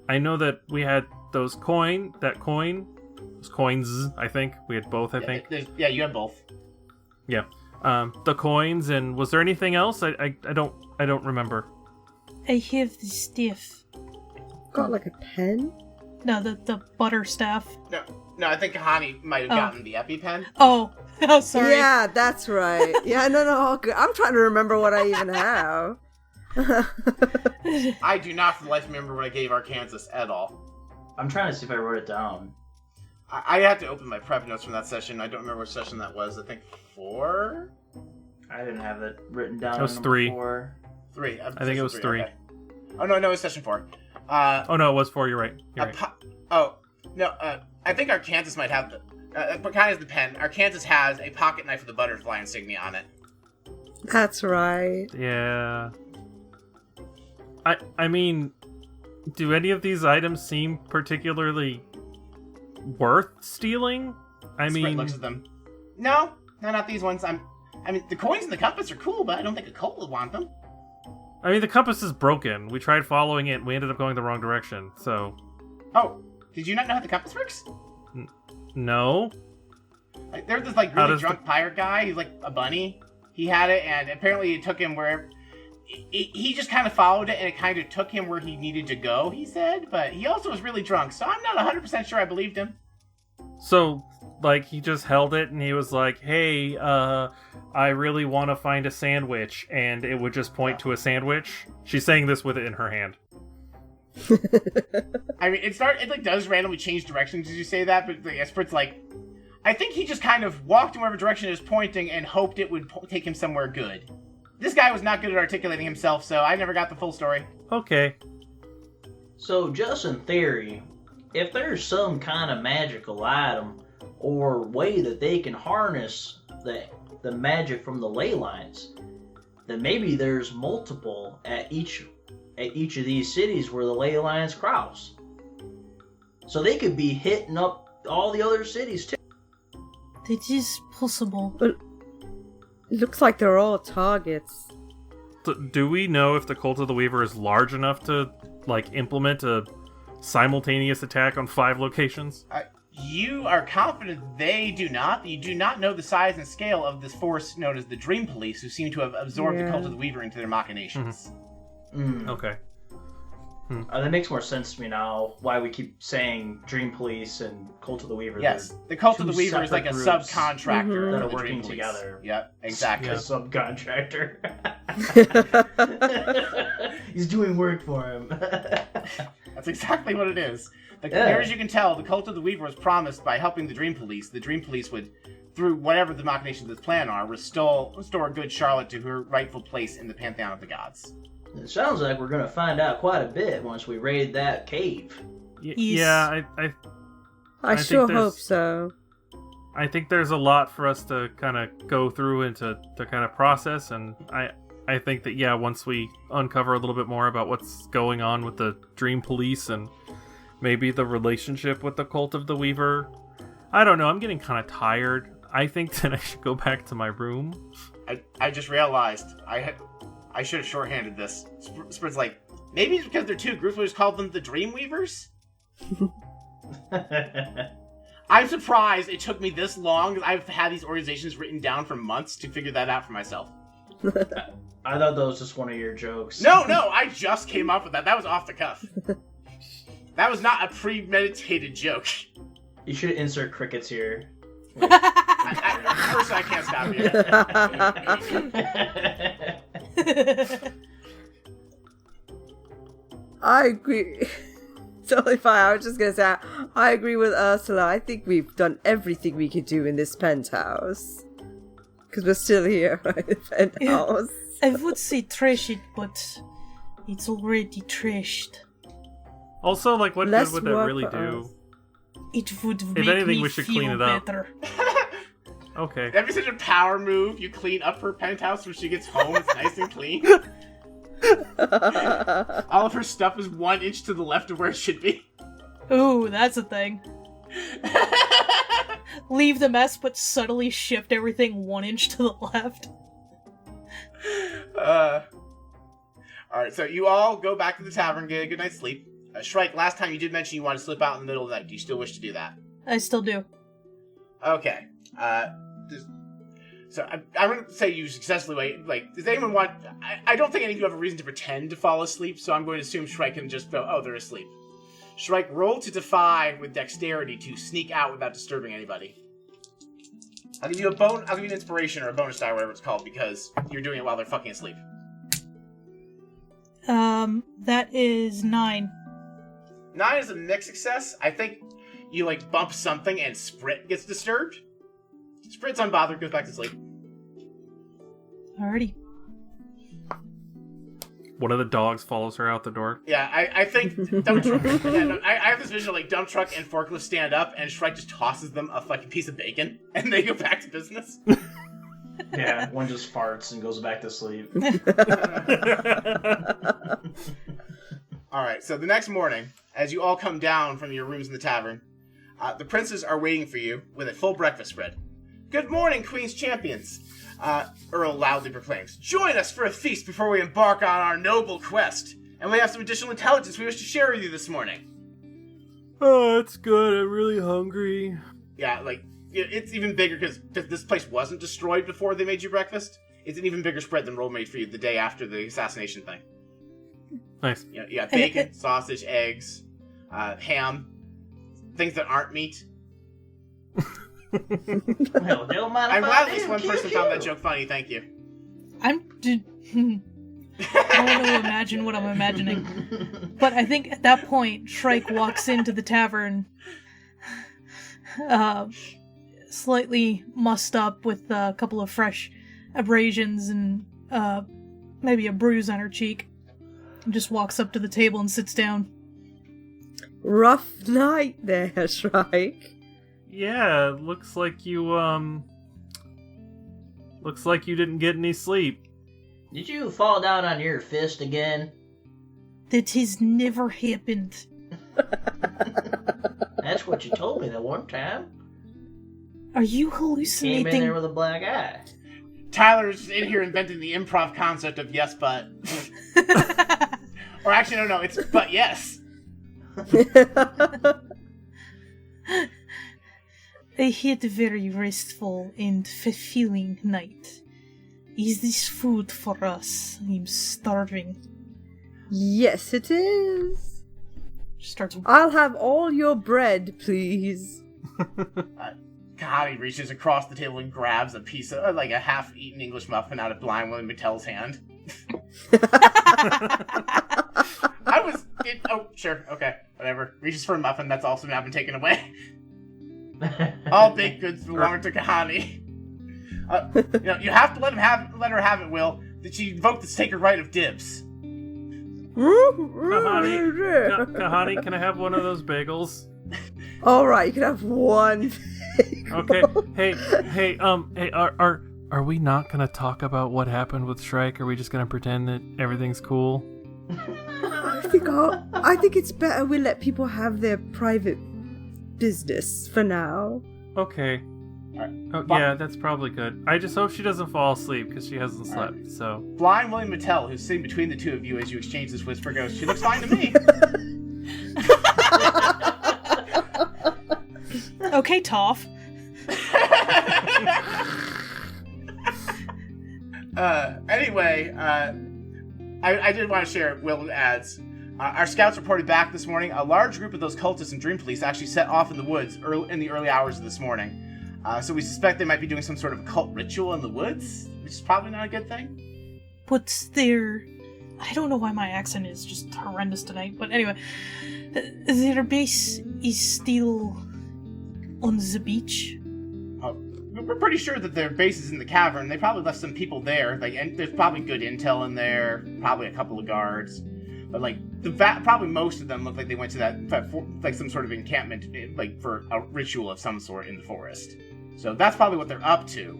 Speaker 7: know that we had those coins, I think. We had both, I think.
Speaker 3: Yeah, you have both.
Speaker 7: Yeah. The coins, and was there anything else? I don't remember.
Speaker 4: I have the stiff.
Speaker 6: Got like a pen?
Speaker 4: No, the butter staff.
Speaker 3: No, I think Hani might have gotten the EpiPen.
Speaker 4: Oh, sorry.
Speaker 6: Yeah, that's right. Yeah, no, I'm trying to remember what I even have.
Speaker 3: I do not for the life remember what I gave Arkansas at all.
Speaker 5: I'm trying to see if I wrote it down.
Speaker 3: I have to open my prep notes from that session. I don't remember what session that was. I think 4?
Speaker 5: I didn't have it written down.
Speaker 7: It was 3.
Speaker 3: 3.
Speaker 7: I think it was 3.
Speaker 3: Okay. Oh, no, it was session 4.
Speaker 7: Oh, no, it was 4. You're right.
Speaker 3: I think Arkansas might have kind of the pen. Arkansas has a pocket knife with a butterfly insignia on it.
Speaker 6: That's right.
Speaker 7: Yeah. I mean, do any of these items seem particularly worth stealing?
Speaker 3: Sprite looks at them. No, not these ones. The coins and the compass are cool, but I don't think a cult would want them.
Speaker 7: I mean, the compass is broken. We tried following it, and we ended up going the wrong direction, so...
Speaker 3: Oh, did you not know how the compass works?
Speaker 7: No.
Speaker 3: There's this, really drunk pirate guy. He's like a bunny. He had it, and apparently it took him where... He just kind of followed it, and it kind of took him where he needed to go, he said. But he also was really drunk, so I'm not 100% sure I believed him.
Speaker 7: So, he just held it, and he was like, hey, I really want to find a sandwich, and it would just point to a sandwich. She's saying this with it in her hand.
Speaker 3: I mean, it does randomly change directions as you say that, but the expert's I think he just kind of walked in whatever direction it was pointing and hoped it would take him somewhere good. This guy was not good at articulating himself, so I never got the full story.
Speaker 7: Okay.
Speaker 5: So, just in theory, if there's some kind of magical item or way that they can harness the magic from the ley lines, then maybe there's multiple at each of these cities where the ley lines cross. So they could be hitting up all the other cities too.
Speaker 4: That is possible.
Speaker 6: But it looks like they're all targets.
Speaker 7: Do we know if the Cult of the Weaver is large enough to, implement a simultaneous attack on 5 locations?
Speaker 3: You are confident they do not. You do not know the size and scale of this force known as the Dream Police, who seem to have absorbed the Cult of the Weaver into their machinations.
Speaker 5: Mm.
Speaker 7: Okay.
Speaker 5: That makes more sense to me now, why we keep saying Dream Police and Cult of the Weaver.
Speaker 3: Yes, the Cult of the Weaver is like a subcontractor
Speaker 5: that are
Speaker 3: of the
Speaker 5: working
Speaker 3: Dream Police.
Speaker 5: together.
Speaker 3: Yep, exactly.
Speaker 5: A subcontractor. He's doing work for him.
Speaker 3: That's exactly what it is. Near as you can tell, the Cult of the Weaver was promised by helping the Dream Police. The Dream Police would, through whatever the machinations of this plan are, restore good Charlotte to her rightful place in the pantheon of the gods.
Speaker 5: It sounds like we're going to find out quite a bit once we raid that cave.
Speaker 7: Yeah,
Speaker 6: I
Speaker 7: think
Speaker 6: sure
Speaker 7: there's-
Speaker 6: hope so.
Speaker 7: I think there's a lot for us to kind of go through and to kind of process, and I think that, yeah, once we uncover a little bit more about what's going on with the Dream Police and maybe the relationship with the Cult of the Weaver, I don't know, I'm getting kind of tired. I think that I should go back to my room.
Speaker 3: I just realized I should have shorthanded this. Sprit's like, maybe it's because they're two groups, we just called them the Dreamweavers? I'm surprised it took me this long, because I've had these organizations written down for months to figure that out for myself.
Speaker 5: I thought that was just one of your jokes.
Speaker 3: No, I just came up with that. That was off the cuff. That was not a premeditated joke.
Speaker 5: You should insert crickets here.
Speaker 3: First, I can't stop you.
Speaker 6: I agree. Totally fine. I was just gonna say, I agree with Ursula. I think we've done everything we could do in this penthouse. Because we're still here, right? The penthouse.
Speaker 4: I would say trash it, but it's already trashed.
Speaker 7: Also, like, what
Speaker 6: Less
Speaker 7: good would that
Speaker 6: work
Speaker 7: really
Speaker 6: for
Speaker 7: do?
Speaker 6: us.
Speaker 4: It would
Speaker 7: If
Speaker 4: make
Speaker 7: anything,
Speaker 4: me
Speaker 7: we should
Speaker 4: feel
Speaker 7: clean it up.
Speaker 4: better.
Speaker 7: Okay.
Speaker 3: That'd be such a power move. You clean up her penthouse when she gets home. It's nice and clean. All of her stuff is 1 inch to the left of where it should be.
Speaker 4: Ooh, that's a thing. Leave the mess, but subtly shift everything 1 inch to the left.
Speaker 3: Alright, so you all go back to the tavern, get a good night's sleep. Shrike, last time you did mention you want to slip out in the middle of the night. Do you still wish to do that?
Speaker 4: I still do.
Speaker 3: Okay. So I'm going to say you successfully wait. Like, does anyone want... I don't think any of you have a reason to pretend to fall asleep, so I'm going to assume Shrike can just go, oh, they're asleep. Shrike, roll to defy with dexterity to sneak out without disturbing anybody. I'll give you an inspiration or a bonus die, whatever it's called, because you're doing it while they're fucking asleep.
Speaker 4: That is 9.
Speaker 3: 9 is a mixed success. I think you, like, bump something and Sprit gets disturbed. Sprit's unbothered, goes back to sleep.
Speaker 4: Alrighty.
Speaker 7: One of the dogs follows her out the door.
Speaker 3: Yeah, I think dump truck. I have this vision of, like, dump truck and forklift stand up, and Shrike just tosses them a fucking piece of bacon, and they go back to business.
Speaker 5: Yeah, one just farts and goes back to sleep.
Speaker 3: Alright, so the next morning, as you all come down from your rooms in the tavern, the princes are waiting for you with a full breakfast spread. Good morning, Queen's Champions! Earl loudly proclaims. Join us for a feast before we embark on our noble quest, and we have some additional intelligence we wish to share with you this morning.
Speaker 7: Oh, that's good. I'm really hungry.
Speaker 3: Yeah, like, it's even bigger because this place wasn't destroyed before they made you breakfast. It's an even bigger spread than Roll made for you the day after the assassination thing.
Speaker 7: Nice.
Speaker 3: You got bacon, sausage, eggs, ham, things that aren't meat.
Speaker 5: Well, don't mind
Speaker 3: I'm
Speaker 5: if
Speaker 3: glad
Speaker 5: I
Speaker 3: at least
Speaker 5: do,
Speaker 3: one
Speaker 5: kid,
Speaker 3: person
Speaker 5: you.
Speaker 3: found that joke funny, thank you.
Speaker 4: I don't want to imagine what I'm imagining. But I think at that point, Shrike walks into the tavern, slightly mussed up with a couple of fresh abrasions and maybe a bruise on her cheek. And just walks up to the table and sits down.
Speaker 6: Rough night there, Shrike.
Speaker 7: Yeah, looks like you didn't get any sleep.
Speaker 5: Did you fall down on your fist again?
Speaker 4: That has never happened.
Speaker 5: That's what you told me that one time.
Speaker 4: Are you
Speaker 5: Came
Speaker 4: hallucinating?
Speaker 5: in there with a black eye.
Speaker 3: Tyler's in here inventing the improv concept of yes, but. Or actually, no, it's but yes.
Speaker 4: I had a very restful and fulfilling night. Is this food for us? I'm starving.
Speaker 6: Yes, it is.
Speaker 4: Starts.
Speaker 6: I'll have all your bread, please.
Speaker 3: God, he reaches across the table and grabs a piece of, like, a half-eaten English muffin out of Blind Willie McTell's hand. Oh, sure, okay, whatever. Reaches for a muffin that's also now been taken away. All baked goods belong to Kahani. You have to let her have it, Will. That she invoked the sacred right of dibs.
Speaker 7: Kahani, can I have one of those bagels?
Speaker 6: All right, you can have one.
Speaker 7: Okay. Hey. Are we not gonna talk about what happened with Shrike? Are we just gonna pretend that everything's cool?
Speaker 6: I think it's better we let people have their private business for now.
Speaker 7: Okay. Yeah, that's probably good. I just hope she doesn't fall asleep because she hasn't slept. So.
Speaker 3: Blind William Mattel, who's sitting between the two of you as you exchange this whisper, goes, "She looks fine to me."
Speaker 4: Okay, Toph.
Speaker 3: Anyway, I did want to share Will adds. Our scouts reported back this morning. A large group of those cultists and Dream Police actually set off in the woods in the early hours of this morning. So we suspect they might be doing some sort of occult ritual in the woods, which is probably not a good thing.
Speaker 4: But I don't know why my accent is just horrendous tonight, but anyway. Their base is still on the beach.
Speaker 3: We're pretty sure that their base is in the cavern. They probably left some people there. And there's probably good intel in there. Probably a couple of guards. But probably most of them look like they went to that some sort of encampment, for a ritual of some sort in the forest. So that's probably what they're up to.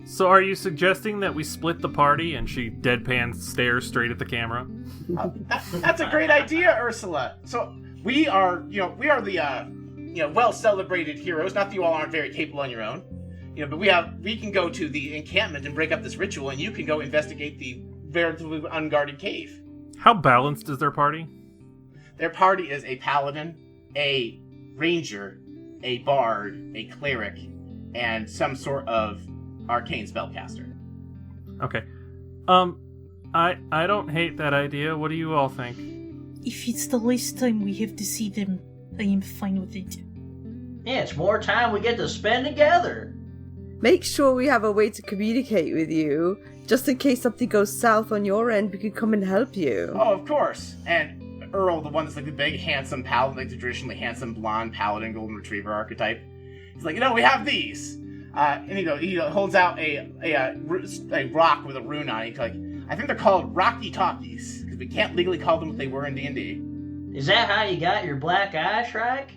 Speaker 7: So are you suggesting that we split the party? And she deadpan stares straight at the camera.
Speaker 3: That's a great idea, Ursula. So we are the well celebrated heroes. Not that you all aren't very capable on your own, but we can go to the encampment and break up this ritual, and you can go investigate the relatively unguarded cave.
Speaker 7: How balanced is their party?
Speaker 3: Their party is a paladin, a ranger, a bard, a cleric, and some sort of arcane spellcaster.
Speaker 7: Okay. I don't hate that idea. What do you all think?
Speaker 4: If it's the last time we have to see them, I am fine with it.
Speaker 5: Yeah, it's more time we get to spend together.
Speaker 6: Make sure we have a way to communicate with you. Just in case something goes south on your end, we can come and help you.
Speaker 3: Oh, of course. And Earl, the one that's like the big, handsome paladin, like the traditionally handsome, blonde paladin, golden retriever archetype, he's like, we have these. And he holds out a rock with a rune on it. He's like, I think they're called Rocky Talkies, because we can't legally call them what they were in D&D.
Speaker 5: Is that how you got your black eye, Shrike?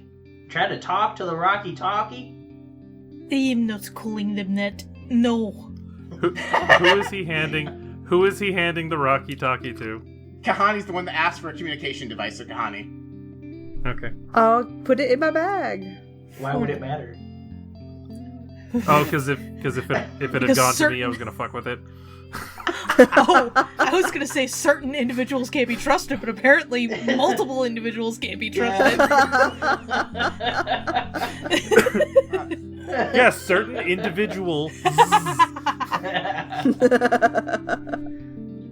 Speaker 5: Try to talk to the Rocky Talkie?
Speaker 4: I am not calling them that. No.
Speaker 7: Who is he handing? Who is he handing the Rocky Talkie to?
Speaker 3: Kahani's the one that asked for a communication device, so Kahani.
Speaker 7: Okay.
Speaker 6: I'll put it in my bag.
Speaker 5: Why would it matter?
Speaker 7: Oh, because if it had gone to me, I was gonna fuck with it.
Speaker 4: Oh, I was gonna say certain individuals can't be trusted, but apparently multiple individuals can't be trusted.
Speaker 7: Yes, certain individual.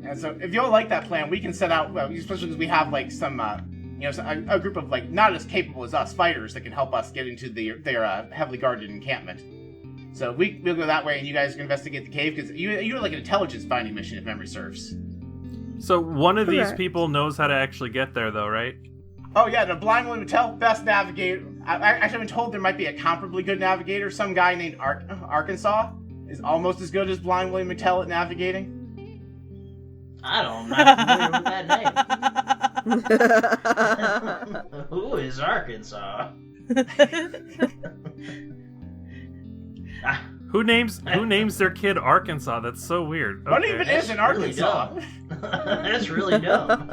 Speaker 3: And so, if y'all like that plan, we can set out, especially because we have some, a group of not as capable as us fighters that can help us get into their heavily guarded encampment. So we'll go that way, and you guys can investigate the cave, because you're like an intelligence finding mission, if memory serves.
Speaker 7: So one of these people knows how to actually get there, though, right?
Speaker 3: Oh yeah, the Blind William Mattel, best navigator. I have been told there might be a comparably good navigator. Some guy named Arkansas is almost as good as Blind William Mattel at navigating.
Speaker 5: I'm not familiar with that name. Who is Arkansas?
Speaker 7: Who names their kid Arkansas? That's so weird.
Speaker 3: What even is an Arkansas?
Speaker 5: Really that's really dumb.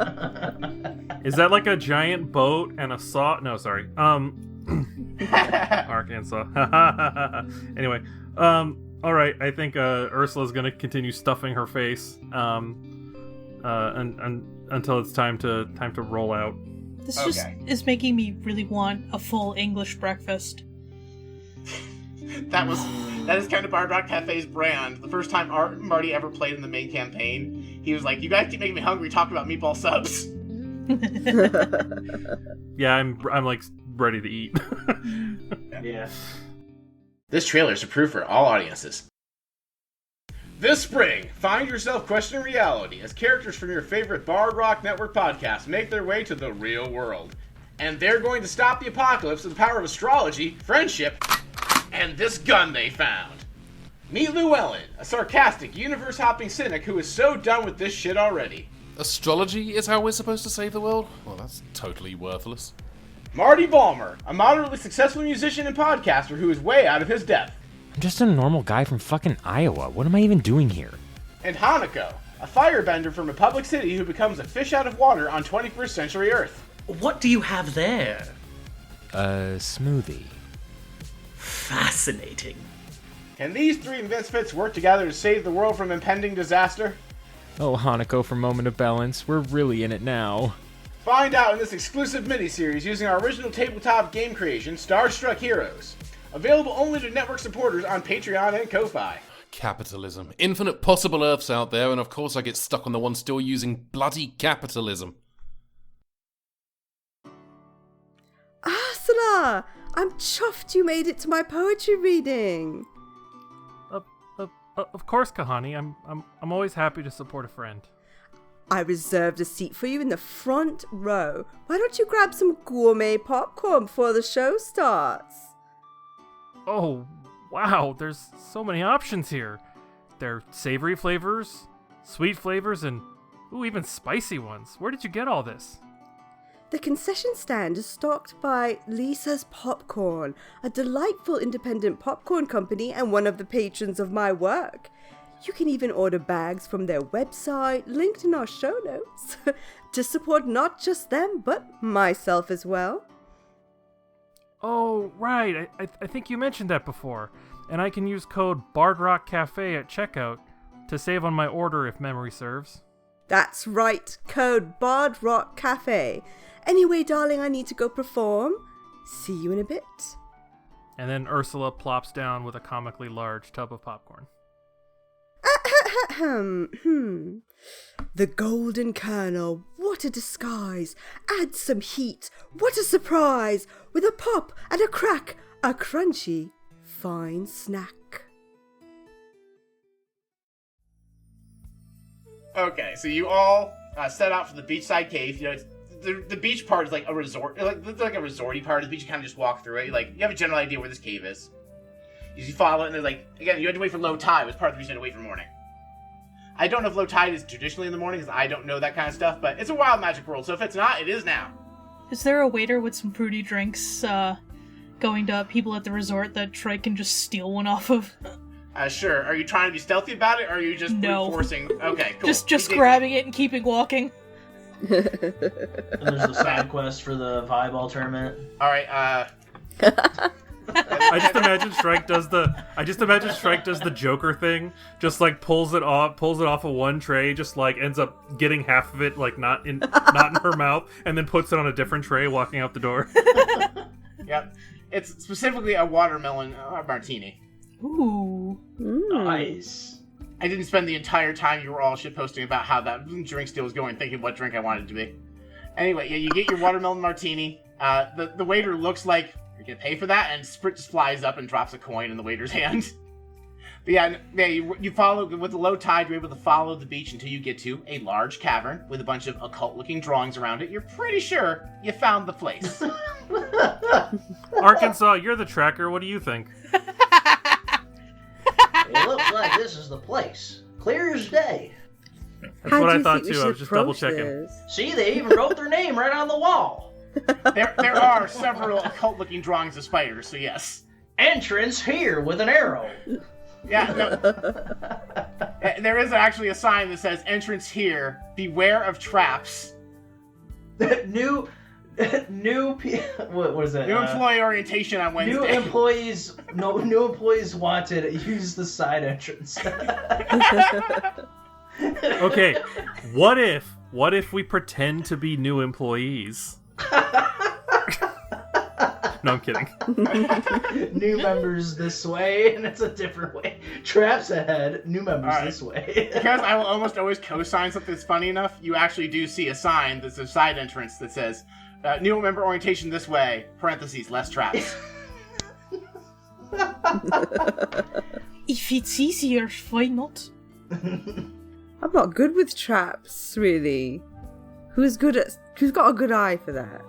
Speaker 7: Is that like a giant boat and a saw? No, sorry. Arkansas. Anyway, all right. I think Ursula's gonna continue stuffing her face, until it's time to roll out.
Speaker 4: This just is making me really want a full English breakfast.
Speaker 3: That is kind of Bard Rock Cafe's brand. The first time Marty ever played in the main campaign, he was like, "You guys keep making me hungry. Talk about meatball subs."
Speaker 7: Yeah, I'm like ready to eat.
Speaker 5: Yeah.
Speaker 3: This trailer is approved for all audiences. This spring, find yourself questioning reality as characters from your favorite Bard Rock Network podcasts make their way to the real world. And they're going to stop the apocalypse with the power of astrology, friendship, and this gun they found. Meet Llewellyn, a sarcastic, universe-hopping cynic who is so done with this shit already.
Speaker 8: Astrology is how we're supposed to save the world? Well, that's totally worthless.
Speaker 3: Marty Ballmer, a moderately successful musician and podcaster who is way out of his depth.
Speaker 8: I'm just a normal guy from fucking Iowa. What am I even doing here?
Speaker 3: And Hanako, a firebender from Republic City who becomes a fish out of water on 21st century Earth.
Speaker 9: What do you have there?
Speaker 8: A smoothie.
Speaker 9: Fascinating.
Speaker 3: Can these three misfits work together to save the world from impending disaster?
Speaker 8: Oh, Hanako for Moment of Balance. We're really in it now.
Speaker 3: Find out in this exclusive miniseries using our original tabletop game creation, Starstruck Heroes. Available only to network supporters on Patreon and Ko-Fi.
Speaker 10: Capitalism. Infinite possible Earths out there, and of course I get stuck on the one still using bloody capitalism.
Speaker 6: Ursula! I'm chuffed you made it to my poetry reading.
Speaker 7: Of course, Kahani. I'm always happy to support a friend.
Speaker 6: I reserved a seat for you in the front row. Why don't you grab some gourmet popcorn before the show starts?
Speaker 7: Oh, wow, there's so many options here. There are savory flavors, sweet flavors, and even spicy ones. Where did you get all this?
Speaker 6: The concession stand is stocked by Lisa's Popcorn, a delightful independent popcorn company and one of the patrons of my work. You can even order bags from their website, linked in our show notes, to support not just them, but myself as well.
Speaker 7: Oh, right. I think you mentioned that before. And I can use code BardRockCafe at checkout to save on my order if memory serves.
Speaker 6: That's right, code BardRockCafe. Anyway, darling, I need to go perform. See you in a bit.
Speaker 7: And then Ursula plops down with a comically large tub of popcorn.
Speaker 6: The golden kernel, what a disguise. Add some heat, what a surprise. With a pop and a crack, a crunchy, fine snack.
Speaker 3: Okay, so you all set out for the beachside cave. You know, the beach part is like a resort, it's like a resorty part of the beach. You kind of just walk through it. You have a general idea where this cave is. You follow it, and there's again, you had to wait for low tide. It was part of the reason you had to wait for morning. I don't know if low tide is traditionally in the morning, because I don't know that kind of stuff, but it's a wild magic world, so if it's not, it is now.
Speaker 4: Is there a waiter with some fruity drinks going to people at the resort that Troy can just steal one off of?
Speaker 3: Sure. Are you trying to be stealthy about it, or are you just reinforcing? Okay, cool.
Speaker 4: Just grabbing it and keeping walking.
Speaker 5: And there's the side quest for the volleyball tournament.
Speaker 3: Alright,
Speaker 7: I just imagine Shrike does the Joker thing, just like pulls it off of one tray, just like ends up getting half of it like not in her mouth, and then puts it on a different tray walking out the door.
Speaker 3: Yep. It's specifically a watermelon martini.
Speaker 4: Ooh.
Speaker 5: Nice.
Speaker 3: I didn't spend the entire time you were all shitposting about how that drink steal was going, thinking what drink I wanted it to be. Anyway, yeah, you get your watermelon martini. The waiter looks like you're gonna pay for that, and Sprit just flies up and drops a coin in the waiter's hand. But yeah, you follow, with the low tide, you're able to follow the beach until you get to a large cavern with a bunch of occult-looking drawings around it. You're pretty sure you found the place.
Speaker 7: Arkansas, you're the tracker. What do you think?
Speaker 9: It looks like this is the place. Clear as day.
Speaker 7: That's what I thought too. I was just double checking.
Speaker 9: See, they even wrote their name right on the wall.
Speaker 3: There are several occult-looking drawings of spiders, so yes.
Speaker 9: Entrance here with an arrow.
Speaker 3: Yeah, no. There is actually a sign that says, entrance here, beware of traps.
Speaker 9: New what is that?
Speaker 3: New employee orientation on Wednesday.
Speaker 9: New employees wanted. Use the side entrance.
Speaker 7: Okay, what if we pretend to be new employees? No, I'm kidding.
Speaker 9: New members this way, and it's a different way. Traps ahead, new members this way.
Speaker 3: Because I will almost always co-sign something that's funny enough, you actually do see a sign that's a side entrance that says, new member orientation this way, parentheses, less traps.
Speaker 4: If it's easier, why not?
Speaker 6: I'm not good with traps, really. Who's got a good eye for that?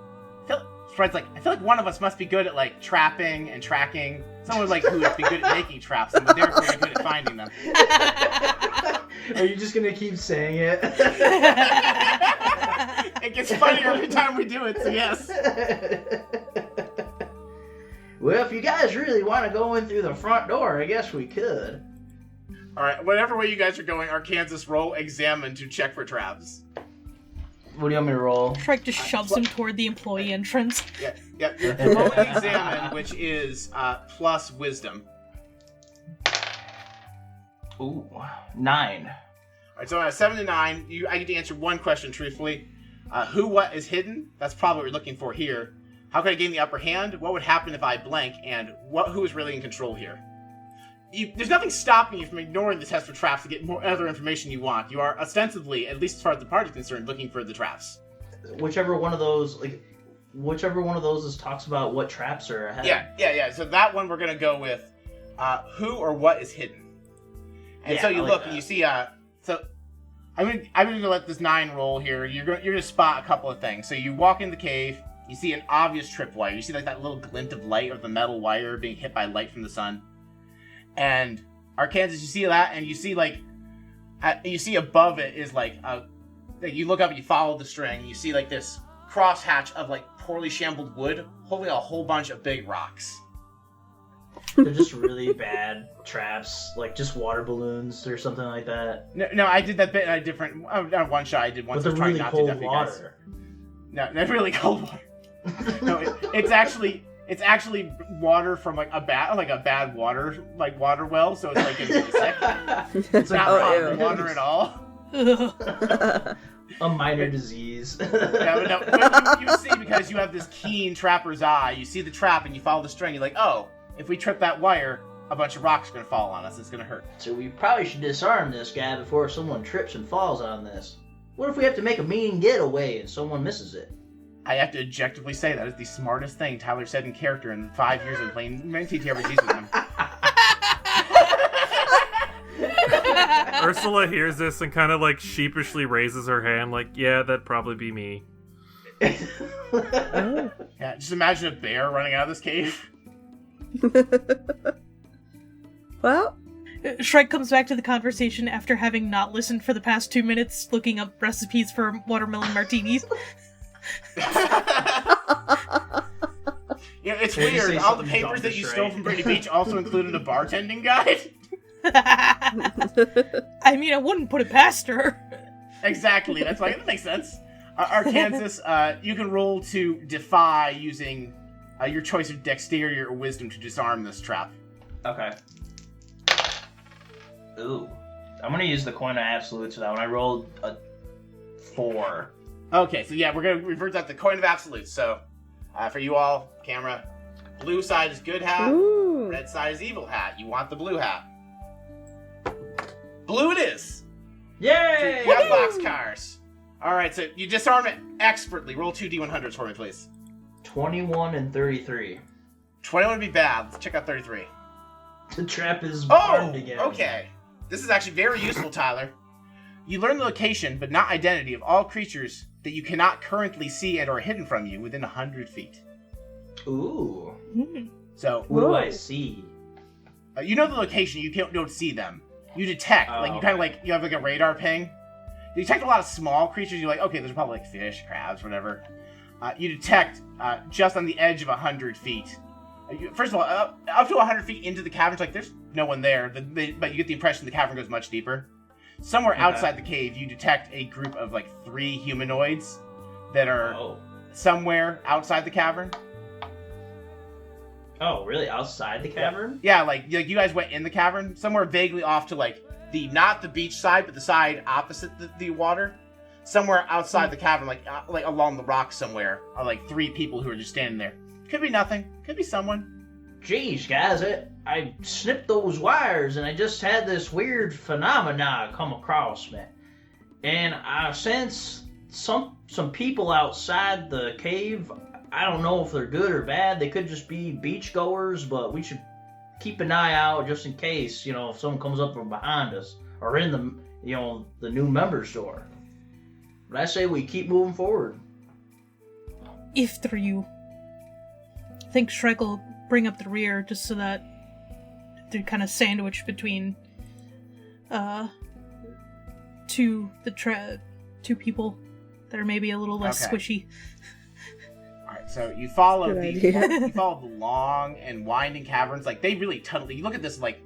Speaker 3: Fred's like, I feel like one of us must be good at trapping and tracking. Someone who would be good at making traps and would therefore be good at finding them.
Speaker 5: Are you just gonna keep saying it?
Speaker 3: In gets funnier every time we do it, so yes.
Speaker 9: Well, if you guys really want to go in through the front door, I guess we could.
Speaker 3: Alright, whatever way you guys are going, Arkansas, roll examine to check for traps.
Speaker 9: What do you want me to roll?
Speaker 4: Shrike just shoves him toward the employee entrance.
Speaker 3: Yeah. You're rolling examine, which is plus wisdom.
Speaker 9: Ooh, 9.
Speaker 3: Alright, so 7 to 9, I get to answer one question truthfully. Who, what is hidden? That's probably what you're looking for here. How could I gain the upper hand? What would happen if I blank? And who is really in control here? There's nothing stopping you from ignoring the test for traps to get more other information you want. You are ostensibly, at least as far as the party is concerned, looking for the traps.
Speaker 9: Whichever one of those talks about what traps are ahead.
Speaker 3: Yeah. So that one we're gonna go with who or what is hidden. And so you look and you see so I'm gonna let this 9 roll here. You're gonna spot a couple of things. So you walk in the cave, you see an obvious tripwire. You see like that little glint of light of the metal wire being hit by light from the sun. And Arkansas, you see that, and you see like, you see above it is like you look up and you follow the string. You see like this crosshatch of like poorly shambled wood holding a whole bunch of big rocks.
Speaker 9: They're just really bad traps, like just water balloons or something like that.
Speaker 3: No, I did that bit in a different on one shot. I did once.
Speaker 9: But they're really cold water.
Speaker 3: No, they're really cold water. No, it's actually water from like a bad water well, so it's like it's sick. It's not hot water at all.
Speaker 9: A minor disease.
Speaker 3: But you see, because you have this keen trapper's eye, you see the trap and you follow the string. You're like, oh, if we trip that wire, a bunch of rocks are gonna fall on us. It's gonna hurt.
Speaker 9: So we probably should disarm this guy before someone trips and falls on this. What if we have to make a mean getaway and someone misses it?
Speaker 3: I have to objectively say that is the smartest thing Tyler said in character in 5 years of playing many TTRPGs with him.
Speaker 7: Ursula hears this and kind of like sheepishly raises her hand, like, yeah, that'd probably be me.
Speaker 3: Yeah, just imagine a bear running out of this cave.
Speaker 6: Well,
Speaker 4: Shrike comes back to the conversation after having not listened for the past 2 minutes, looking up recipes for watermelon martinis.
Speaker 3: Yeah, it's weird. All the papers that you stole from Brittany Beach also included a bartending guide.
Speaker 4: I mean, I wouldn't put it past her.
Speaker 3: Exactly. That's why that makes sense. Arkansas, you can roll to defy using your choice of dexterity or wisdom to disarm this trap.
Speaker 9: Okay. Ooh. I'm gonna use the coin of absolutes for that one. I rolled a 4.
Speaker 3: Okay, so yeah, we're gonna revert that to coin of absolutes. So, for you all, camera, blue side is good hat,
Speaker 6: ooh.
Speaker 3: Red side is evil hat. You want the blue hat. Blue it is!
Speaker 9: Yay!
Speaker 3: You have boxcars. Alright, so you disarm it expertly. Roll 2 D100s for me, please.
Speaker 9: 21 and 33.
Speaker 3: 21 would be bad. Let's check out 33.
Speaker 9: The trap is armed again.
Speaker 3: Okay. This is actually very useful, Tyler. You learn the location, but not identity, of all creatures that you cannot currently see and are hidden from you within 100 feet.
Speaker 9: Ooh.
Speaker 3: So,
Speaker 9: what do I see?
Speaker 3: You know the location, you don't see them. You detect, like you kind of like, you have like a radar ping. You detect a lot of small creatures, you're like, okay, there's probably like fish, crabs, whatever. You detect just on the edge of 100 feet. First of all, up to 100 feet into the cavern, it's like there's no one there, but you get the impression the cavern goes much deeper. Somewhere outside the cave, you detect a group of like 3 humanoids that are somewhere outside the cavern.
Speaker 9: Oh, really? Outside the cavern?
Speaker 3: Yeah, like you guys went in the cavern, somewhere vaguely off to like not the beach side, but the side opposite the water. Somewhere outside the cavern, like along the rocks somewhere, are like 3 people who are just standing there. Could be nothing. Could be someone.
Speaker 9: Jeez, guys, I snipped those wires and I just had this weird phenomena come across me. And I sense some people outside the cave. I don't know if they're good or bad. They could just be beachgoers, but we should keep an eye out just in case, if someone comes up from behind us or in the new members door. But I say we keep moving forward.
Speaker 4: If through you. I think Shrike will bring up the rear just so that they're kind of sandwiched between two people. They're maybe a little less
Speaker 3: Okay.
Speaker 4: squishy.
Speaker 3: All right, so you follow
Speaker 6: Good
Speaker 3: the
Speaker 6: idea.
Speaker 3: you follow the long and winding caverns. Like they really tunnel. You look at this like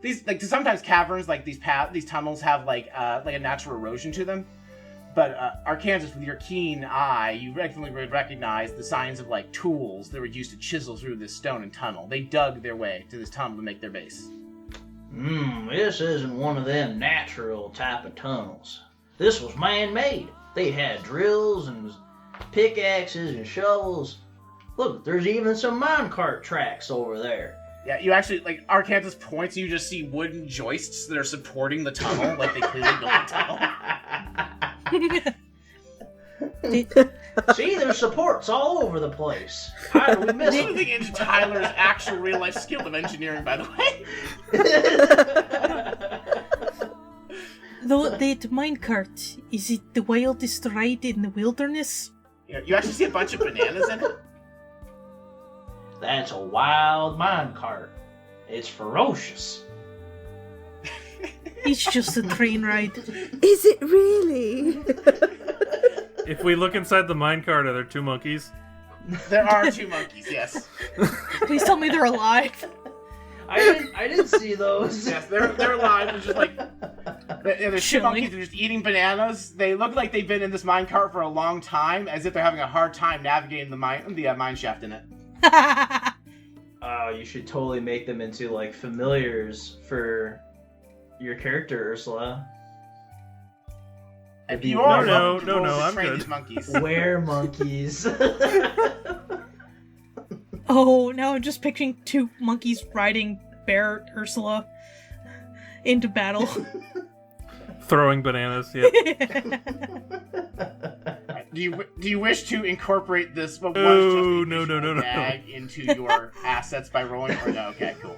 Speaker 3: these like sometimes caverns like these tunnels have like a natural erosion to them. But Arkansas, with your keen eye, you regularly would recognize the signs of like tools that were used to chisel through this stone and tunnel. They dug their way to this tunnel to make their base.
Speaker 9: This isn't one of them natural type of tunnels. This was man-made. They had drills and pickaxes and shovels. Look, there's even some minecart tracks over there.
Speaker 3: Yeah, you actually like Arkansas points. You just see wooden joists that are supporting the tunnel, like they clearly built the tunnel.
Speaker 9: See, there's supports all over the place. How do we miss
Speaker 3: Anything
Speaker 9: them?
Speaker 3: into Tyler's actual real-life skill of engineering, by the way.
Speaker 4: That minecart, is it the wildest ride in the wilderness?
Speaker 3: You actually see a bunch of bananas in it.
Speaker 9: That's a wild minecart. It's ferocious.
Speaker 4: It's just a train ride.
Speaker 6: Is it really?
Speaker 7: If we look inside the minecart, are there 2 monkeys?
Speaker 3: There are 2 monkeys, yes.
Speaker 4: Please tell me they're alive.
Speaker 9: I didn't see those.
Speaker 3: Yes, they're alive. They're just like there's 2
Speaker 4: Chilling.
Speaker 3: monkeys. They're just eating bananas. They look like they've been in this minecart for a long time, as if they're having a hard time navigating the mine shaft in it.
Speaker 5: Oh, you should totally make them into like familiars for your character, Ursula.
Speaker 3: And you
Speaker 7: No,
Speaker 3: are
Speaker 7: no,
Speaker 3: welcome to roll to
Speaker 7: I'm
Speaker 3: train
Speaker 7: good.
Speaker 3: these monkeys.
Speaker 5: Were monkeys.
Speaker 4: Oh, now I'm just picturing 2 monkeys riding Bear Ursula into battle.
Speaker 7: Throwing bananas, yeah.
Speaker 3: Do you wish to incorporate this what was
Speaker 7: Oh,
Speaker 3: just a
Speaker 7: no,
Speaker 3: visual
Speaker 7: no.
Speaker 3: gag into your assets by rolling or no? Okay, cool.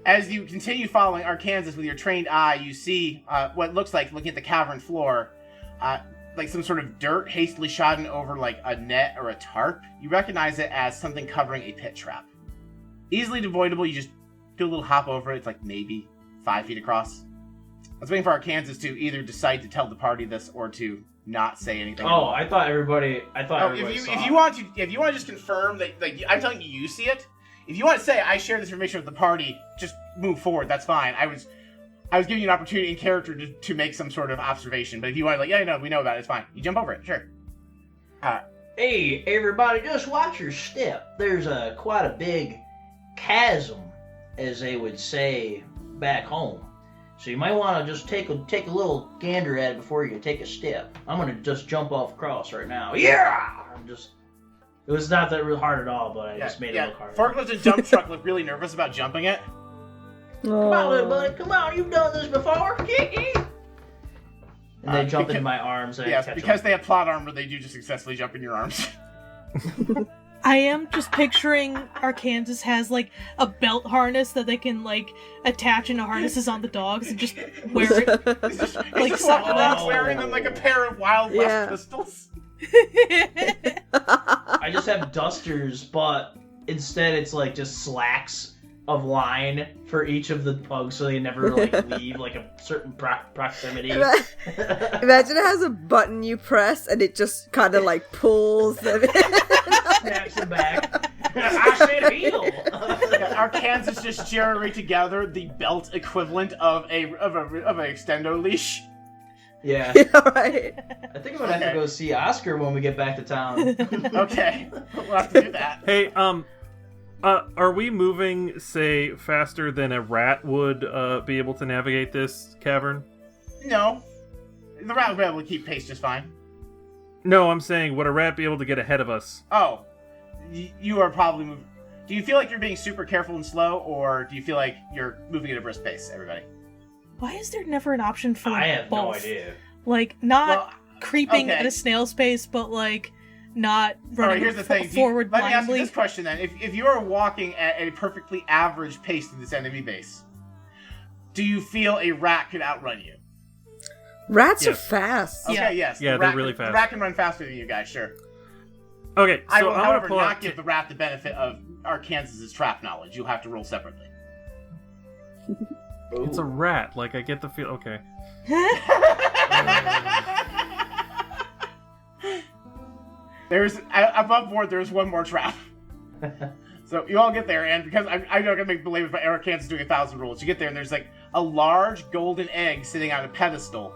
Speaker 3: As you continue following Arkansas with your trained eye, you see what looks like, looking at the cavern floor, like some sort of dirt hastily shodden over like a net or a tarp. You recognize it as something covering a pit trap. Easily avoidable, you just do a little hop over it. It's like maybe 5 feet across. I was waiting for Arkansas to either decide to tell the party this or to not say anything.
Speaker 5: Oh, I thought everybody saw
Speaker 3: if you want to just confirm that, like, I'm telling you, you see it. If you want to say I share this information with the party, just move forward. That's fine. I was giving you an opportunity in character to make some sort of observation. But if you want to, like, yeah, no, we know about it. It's fine. You jump over it. Sure.
Speaker 9: Hey, everybody, just watch your step. There's quite a big chasm, as they would say back home. So you might want to just take a little gander at it before you take a step. I'm gonna just jump off across right now. Yeah!
Speaker 5: It was not that real hard at all, but I just made it look hard.
Speaker 3: Forklift and dump truck look really nervous about jumping it.
Speaker 9: Come on, little buddy. Come on, you've done this before.
Speaker 5: And they jump into my arms and I
Speaker 3: Yes,
Speaker 5: catch
Speaker 3: because
Speaker 5: them.
Speaker 3: they have plot armor, they do just successfully jump in your arms.
Speaker 4: I am just picturing Arkansas has like a belt harness that they can like attach into harnesses on the dogs and just wear it.
Speaker 3: He's just
Speaker 4: Like
Speaker 3: walking around
Speaker 5: oh.
Speaker 3: wearing them like a pair of Wild
Speaker 6: Yeah.
Speaker 3: West pistols.
Speaker 5: I just have dusters, but instead it's like just slacks of line for each of the pugs so they never like leave like a certain proximity.
Speaker 6: Imagine it has a button you press and it just kind of like pulls them in.
Speaker 5: Snaps them back. I said heel.
Speaker 3: Yeah, Arkansas just generate together the belt equivalent of a extendo leash.
Speaker 5: Yeah.
Speaker 6: Yeah, right.
Speaker 5: I think I'm gonna have to go see Oscar when we get back to town.
Speaker 3: Okay, we'll have to do that.
Speaker 7: Hey, are we moving, say, faster than a rat would be able to navigate this cavern?
Speaker 3: No, the rat will be able to keep pace just fine.
Speaker 7: No, I'm saying, would a rat be able to get ahead of us?
Speaker 3: Oh, you are probably moving. Do you feel like you're being super careful and slow, or do you feel like you're moving at a brisk pace, everybody?
Speaker 4: Why is there never an option for like,
Speaker 5: I have
Speaker 4: both?
Speaker 5: no idea.
Speaker 4: Like not
Speaker 3: Well,
Speaker 4: creeping
Speaker 3: okay.
Speaker 4: at a snail's pace, but like not
Speaker 3: All
Speaker 4: running
Speaker 3: right, here's the thing.
Speaker 4: forward
Speaker 3: Let me ask you
Speaker 4: blindly.
Speaker 3: this question then: If you are walking at a perfectly average pace to this enemy base, do you feel a rat could outrun you?
Speaker 6: Rats are
Speaker 7: Yes.
Speaker 6: fast.
Speaker 3: Okay,
Speaker 4: Yeah.
Speaker 3: yes.
Speaker 7: Yeah,
Speaker 3: the
Speaker 7: they're
Speaker 3: rat
Speaker 7: really
Speaker 3: can-
Speaker 7: fast.
Speaker 3: The rat can run faster than you guys, sure.
Speaker 7: Okay,
Speaker 3: I
Speaker 7: so
Speaker 3: will,
Speaker 7: I want
Speaker 3: however,
Speaker 7: to pull
Speaker 3: not
Speaker 7: out...
Speaker 3: give the rat the benefit of Arkansas's trap knowledge. You'll have to roll separately.
Speaker 7: It's a rat. Like, I get the feel. Okay.
Speaker 3: There's above board. There's one more trap. So you all get there, and because I'm not gonna make believe if Eric Kansas doing 1,000 rules, you get there, and there's like a large golden egg sitting on a pedestal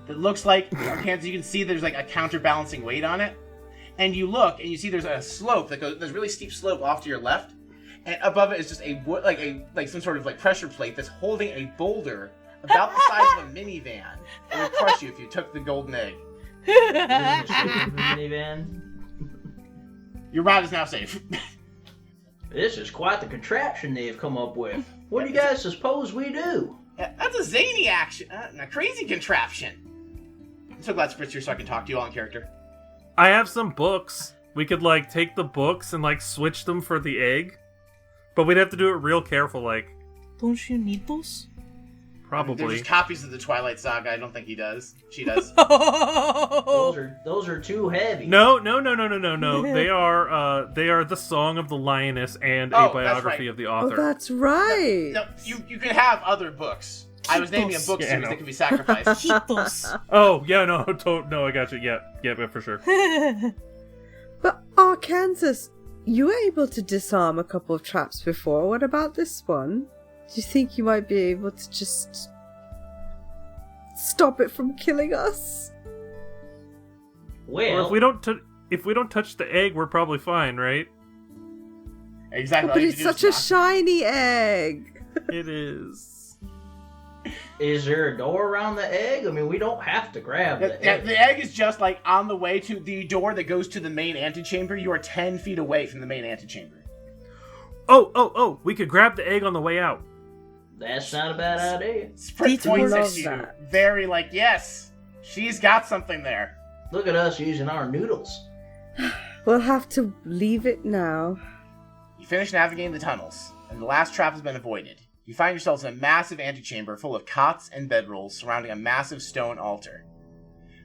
Speaker 3: that looks like Kansas. You can see there's like a counterbalancing weight on it, and you look and you see there's a slope that goes. There's a really steep slope off to your left, and above it is just like some sort of like pressure plate that's holding a boulder about the size of a minivan. It would crush you if you took the golden egg.
Speaker 9: Minivan.
Speaker 3: Your rat is now safe.
Speaker 9: This is quite the contraption they've come up with. What do you guys suppose we do?
Speaker 3: Yeah, that's a zany action, a crazy contraption. I'm so glad Spritz here so I can talk to you all in character.
Speaker 7: I have some books. We could, like, take the books and, like, switch them for the egg. But we'd have to do it real careful, like.
Speaker 4: Don't you need those?
Speaker 7: Probably.
Speaker 3: They're just copies of the Twilight Saga. I don't think he does. She does.
Speaker 9: Those are too heavy.
Speaker 7: No. They are the Song of the Lioness and a biography of the author.
Speaker 6: Oh, that's right.
Speaker 3: No, you can have other books. I was naming a book series that can be sacrificed.
Speaker 4: Keep those.
Speaker 7: Oh, yeah, no, I got you. Yeah, for sure.
Speaker 6: But Arkansas, you were able to disarm a couple of traps before. What about this one? Do you think you might be able to just stop it from killing us?
Speaker 9: Well,
Speaker 7: Or if we don't touch the egg, we're probably fine, right?
Speaker 3: Exactly.
Speaker 6: But it's such a shiny egg.
Speaker 7: It is.
Speaker 9: is there a door around the egg? I mean, we don't have to grab the egg.
Speaker 3: The egg is just like on the way to the door that goes to the main antechamber. You are 10 feet away from the main antechamber.
Speaker 7: Oh, we could grab the egg on the way out.
Speaker 9: That's not a bad idea.
Speaker 3: Sprit points
Speaker 6: love
Speaker 3: at you,
Speaker 6: that.
Speaker 3: very like, yes, she's got something there.
Speaker 9: Look at us using our noodles.
Speaker 6: We'll have to leave it now.
Speaker 3: You finish navigating the tunnels, and the last trap has been avoided. You find yourselves in a massive antechamber full of cots and bedrolls surrounding a massive stone altar.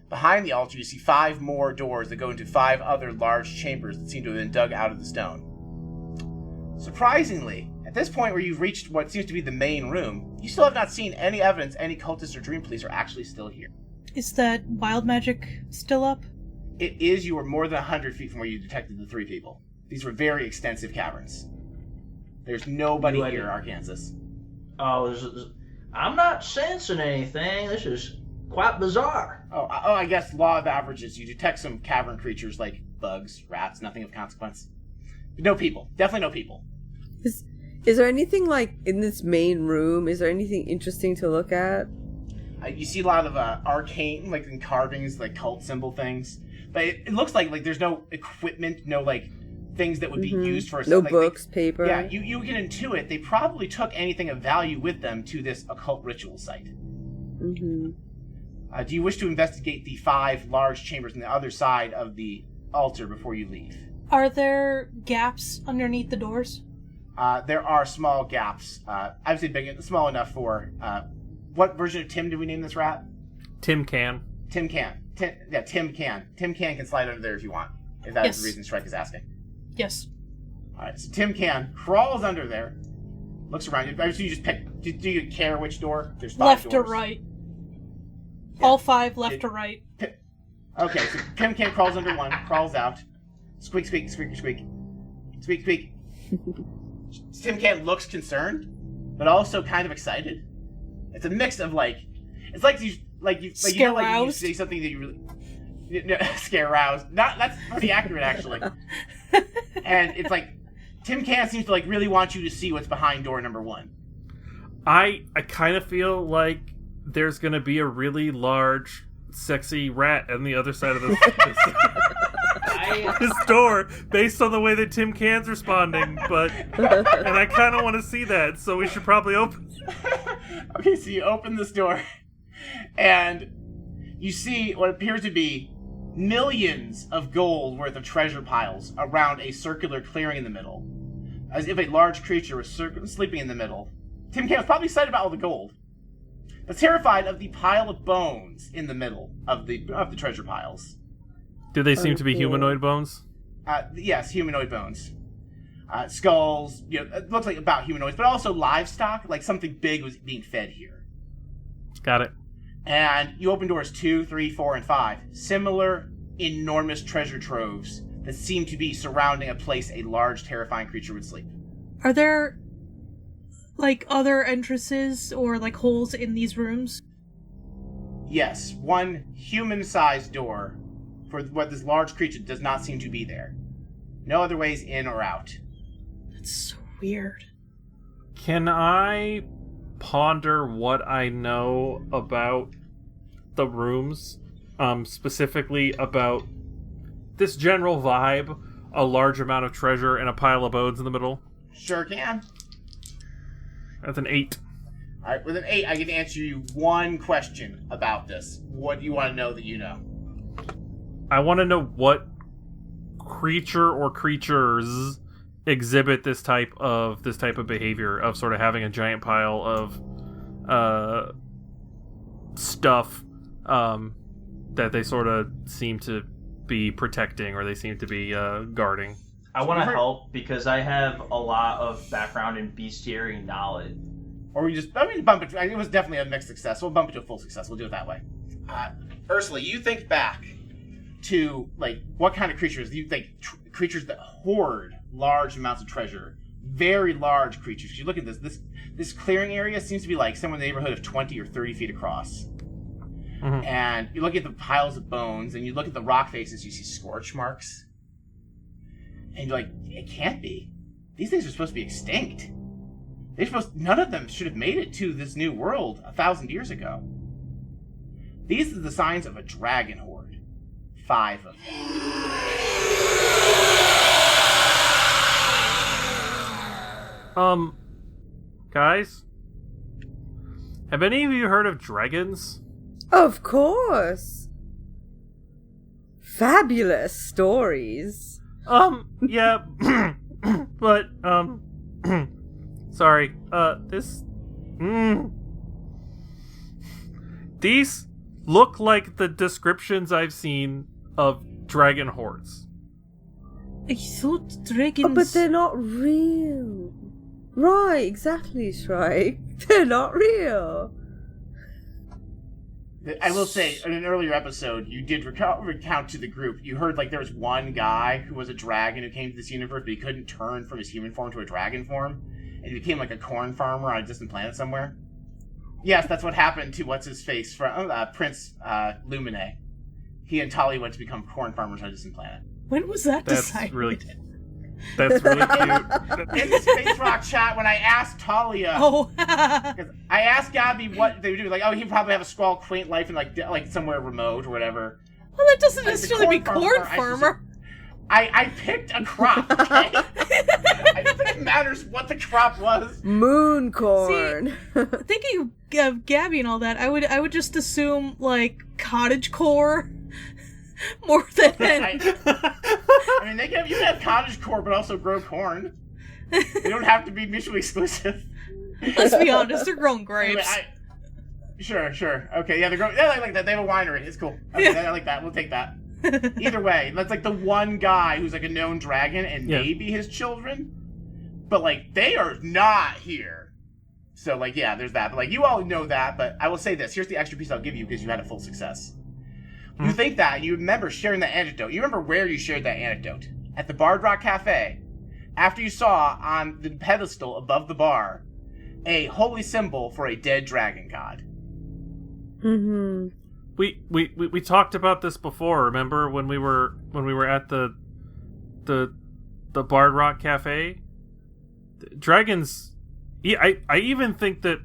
Speaker 3: Behind the altar, you see 5 more doors that go into 5 other large chambers that seem to have been dug out of the stone. Surprisingly, at this point where you've reached what seems to be the main room, you still have not seen any evidence any cultists or dream police are actually still here.
Speaker 4: Is that wild magic still up?
Speaker 3: It is. You were more than 100 feet from where you detected the 3 people. These were very extensive caverns. There's nobody here, Arkansas.
Speaker 9: I'm not sensing anything. This is quite bizarre.
Speaker 3: I guess law of averages. You detect some cavern creatures like bugs, rats, nothing of consequence. But no people. Definitely no people.
Speaker 6: Is there anything, like, in this main room? Is there anything interesting to look at?
Speaker 3: You see a lot of arcane, like, in carvings, like cult symbol things. But it looks like there's no equipment, no, like, things that would be used for...
Speaker 6: No books, paper.
Speaker 3: Yeah, you can intuit they probably took anything of value with them to this occult ritual site.
Speaker 6: Mm-hmm.
Speaker 3: Do you wish to investigate the 5 large chambers on the other side of the altar before you leave?
Speaker 4: Are there gaps underneath the doors?
Speaker 3: There are small gaps. I would say big, small enough for... what version of Tim do we name this rat?
Speaker 7: Tim can.
Speaker 3: Tim can. Tim can. Tim can slide under there if you want. If that is the reason Shrike is asking.
Speaker 4: Yes.
Speaker 3: Alright, so Tim can crawls under there, looks around. Obviously, you just pick. Do you care which door? There's 5
Speaker 4: left
Speaker 3: doors.
Speaker 4: or right?
Speaker 3: Yeah.
Speaker 4: All 5 left or right.
Speaker 3: Okay, so Tim can crawls under one, crawls out. Squeak, squeak, squeak, squeak. Squeak, squeak. Tim can looks concerned, but also kind of excited. It's a mix of it's like you say something that you really scare roused. That's pretty accurate actually. And it's like Tim Can seems to really want you to see what's behind door number 1.
Speaker 7: I kind of feel like there's gonna be a really large, sexy rat on the other side of this door, based on the way that Tim Can's responding. And I kind of want to see that, so we should probably open.
Speaker 3: Okay, so you open this door, and you see what appears to be millions of gold worth of treasure piles around a circular clearing in the middle, as if a large creature was sleeping in the middle. Tim Can was probably excited about all the gold, but terrified of the pile of bones in the middle of the treasure piles.
Speaker 7: Do they seem to be humanoid bones?
Speaker 3: Yes, humanoid bones. Skulls, it looks like about humanoids, but also livestock, like something big was being fed here.
Speaker 7: Got it.
Speaker 3: And you open doors 2, 3, 4, and 5. Similar enormous treasure troves that seem to be surrounding a place a large, terrifying creature would sleep.
Speaker 4: Are there, like, other entrances or, like, holes in these rooms?
Speaker 3: Yes, one human-sized door for what this large creature does not seem to be there. No other ways in or out.
Speaker 4: That's so weird.
Speaker 7: Can I ponder what I know about the rooms? Specifically about this general vibe, a large amount of treasure and a pile of bones in the middle?
Speaker 3: Sure can.
Speaker 7: That's an 8.
Speaker 3: Alright, with an 8, I can answer you one question about this. What do you want to know that you know?
Speaker 7: I want to know what creature or creatures exhibit this type of behavior of sort of having a giant pile of stuff that they sort of seem to be protecting or they seem to be guarding.
Speaker 5: I want to help because I have a lot of background in bestiary knowledge.
Speaker 3: Or we just, bump it. It was definitely a mixed success. We'll bump it to a full success. We'll do it that way. Ursula, you think back to, like, what kind of creatures? You think creatures that hoard large amounts of treasure. Very large creatures. You look at this clearing area seems to be like somewhere in the neighborhood of 20 or 30 feet across. Mm-hmm. And you look at the piles of bones, and you look at the rock faces, you see scorch marks. And you're like, it can't be. These things are supposed to be extinct. None of them should have made it to this new world 1,000 years ago. These are the signs of a dragon horde. 5 of them.
Speaker 7: Guys? Have any of you heard of dragons?
Speaker 6: Of course. Fabulous stories.
Speaker 7: Yeah. But, sorry, these look like the descriptions I've seen of dragon hordes.
Speaker 4: I thought dragons...
Speaker 6: Oh, but they're not real. Right, exactly, Shrike. They're not real.
Speaker 3: I will say, in an earlier episode, you did recount to the group, you heard, like, there was one guy who was a dragon who came to this universe, but he couldn't turn from his human form to a dragon form, and he became, like, a corn farmer on a distant planet somewhere. Yes, that's what happened to What's-His-Face from Prince Lumine. He and Tali went to become corn farmers on a distant planet.
Speaker 4: When was that decided?
Speaker 7: That's really cute.
Speaker 3: In the Space Rock chat, when I asked Talia, because I asked Gabby what they would do, like, oh, he'd probably have a small, quaint life in like somewhere remote or whatever.
Speaker 4: Well, that doesn't necessarily be corn farmer.
Speaker 3: I picked a crop, okay? I don't think it matters what the crop was.
Speaker 6: Moon corn.
Speaker 4: See, thinking of Gabby and all that, I would just assume like cottage core. More than
Speaker 3: I mean, you can have cottage core, but also grow corn. They don't have to be mutually exclusive.
Speaker 4: Let's be honest, they're growing grapes.
Speaker 3: Anyway, sure. Okay, yeah, they're growing. Yeah, I like that. They have a winery. It's cool. Okay, I like that. We'll take that. Either way, that's like the one guy who's like a known dragon, and maybe his children, but like they are not here. So like, yeah, there's that. But like, you all know that. But I will say this: here's the extra piece I'll give you because you had a full success. You think that, and you remember sharing that anecdote. You remember where you shared that anecdote. At the Bard Rock Cafe, after you saw on the pedestal above the bar a holy symbol for a dead dragon god.
Speaker 6: Mm-hmm.
Speaker 7: We talked about this before, remember, when we were at the Bard Rock Cafe? Dragons... I even think that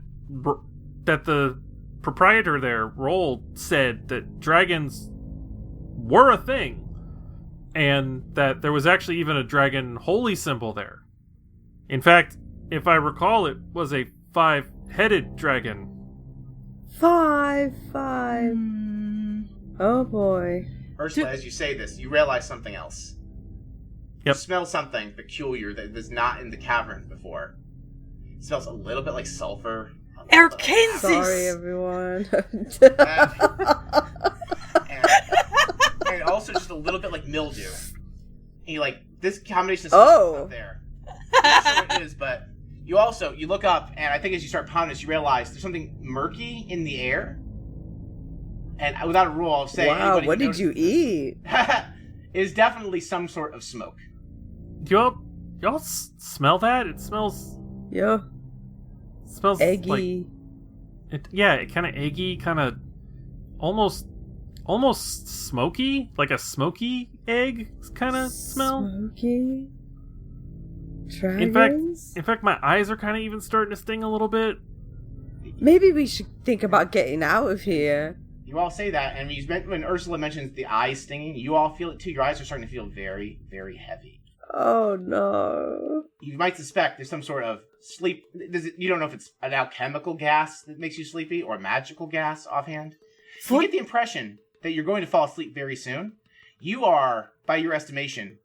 Speaker 7: the proprietor there, Roll, said that dragons were a thing, and that there was actually even a dragon holy symbol there. In fact, if I recall, it was a 5-headed dragon.
Speaker 6: 5. Oh boy.
Speaker 3: Ursula, as you say this, you realize something else.
Speaker 7: Yep.
Speaker 3: You smell something peculiar that was not in the cavern before. It smells a little bit like sulfur.
Speaker 4: Arkansas!
Speaker 6: Sorry, everyone.
Speaker 3: and also just a little bit like mildew. And you like, this combination of stuff is not there. I'm not sure what it is, but you look up, and I think as you start pounding this, you realize there's something murky in the air. And without a rule, I'll say,
Speaker 6: wow, what did you eat?
Speaker 3: It is definitely some sort of smoke.
Speaker 7: Do y'all smell that? It smells.
Speaker 6: Yeah.
Speaker 7: Smells
Speaker 6: eggy.
Speaker 7: It kind of eggy, kind of almost smoky, like a smoky egg kind of smell.
Speaker 6: Smoky. Dragons?
Speaker 7: In fact, my eyes are kind of even starting to sting a little bit.
Speaker 6: Maybe we should think about getting out of here.
Speaker 3: You all say that, and when Ursula mentions the eyes stinging, you all feel it too. Your eyes are starting to feel very, very heavy.
Speaker 6: Oh no.
Speaker 3: You might suspect there's some sort of sleep. You don't know if it's an alchemical gas that makes you sleepy or a magical gas offhand. You get the impression that you're going to fall asleep very soon. You are, by your estimation,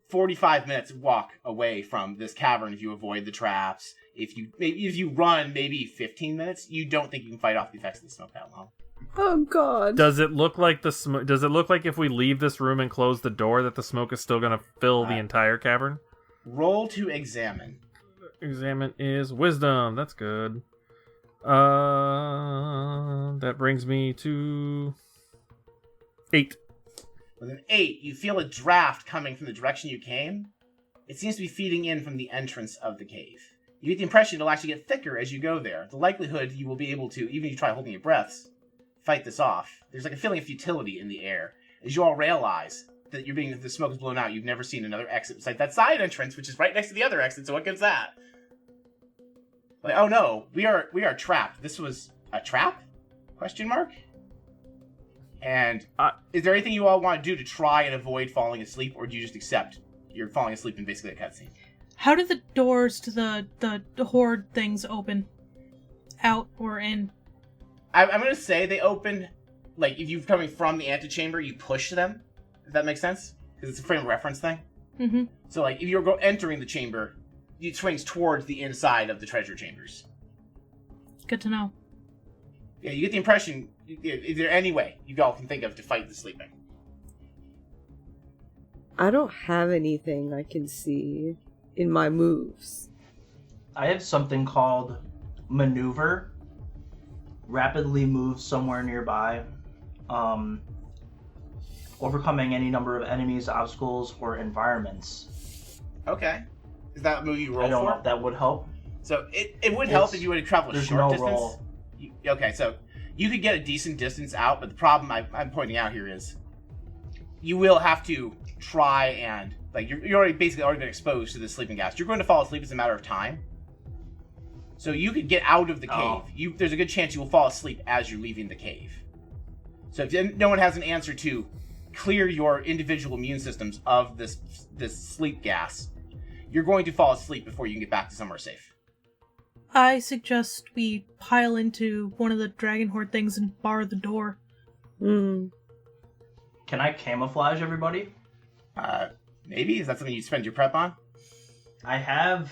Speaker 3: 45 minutes walk away from this cavern if you avoid the traps. If you run maybe 15 minutes, you don't think you can fight off the effects of the smoke that long.
Speaker 6: Oh god.
Speaker 7: Does it look like does it look like if we leave this room and close the door that the smoke is still going to fill the entire cavern?
Speaker 3: Roll to examine.
Speaker 7: Examine is wisdom. That's good. That brings me to 8.
Speaker 3: With an 8, you feel a draft coming from the direction you came. It seems to be feeding in from the entrance of the cave. You get the impression it'll actually get thicker as you go there. The likelihood you will be able to, even if you try holding your breaths, fight this off. There's like a feeling of futility in the air. As you all realize that the smoke is blown out, you've never seen another exit besides that side entrance, which is right next to the other exit, so what gives that? Like, oh no, we are trapped. This was a trap? Question mark? And is there anything you all want to do to try and avoid falling asleep, or do you just accept you're falling asleep in basically a cutscene?
Speaker 4: How do the doors to the horde things open? Out or in?
Speaker 3: I'm going to say they open, like, if you're coming from the antechamber, you push them, if that makes sense, because it's a frame of reference thing.
Speaker 4: Mm-hmm.
Speaker 3: So, like, if you're entering the chamber, it swings towards the inside of the treasure chambers.
Speaker 4: Good to know.
Speaker 3: Yeah, you get the impression, is there any way you all can think of to fight the sleeping?
Speaker 6: I don't have anything I can see in my moves.
Speaker 5: I have something called maneuver. Rapidly move somewhere nearby. Overcoming any number of enemies, obstacles, or environments.
Speaker 3: Okay. Is that a move you roll for?
Speaker 5: I don't know if that would help.
Speaker 3: So it would help if you were to travel a short distance.
Speaker 5: Roll.
Speaker 3: Okay, so you could get a decent distance out, but the problem I'm pointing out here is you will have to try and, like, you're already been exposed to the sleeping gas. You're going to fall asleep as a matter of time. So you could get out of the cave. There's a good chance you will fall asleep as you're leaving the cave. So if no one has an answer to clear your individual immune systems of this sleep gas, you're going to fall asleep before you can get back to somewhere safe.
Speaker 4: I suggest we pile into one of the dragon horde things and bar the door.
Speaker 6: Hmm.
Speaker 5: Can I camouflage everybody?
Speaker 3: Maybe? Is that something you spend your prep on?
Speaker 5: I have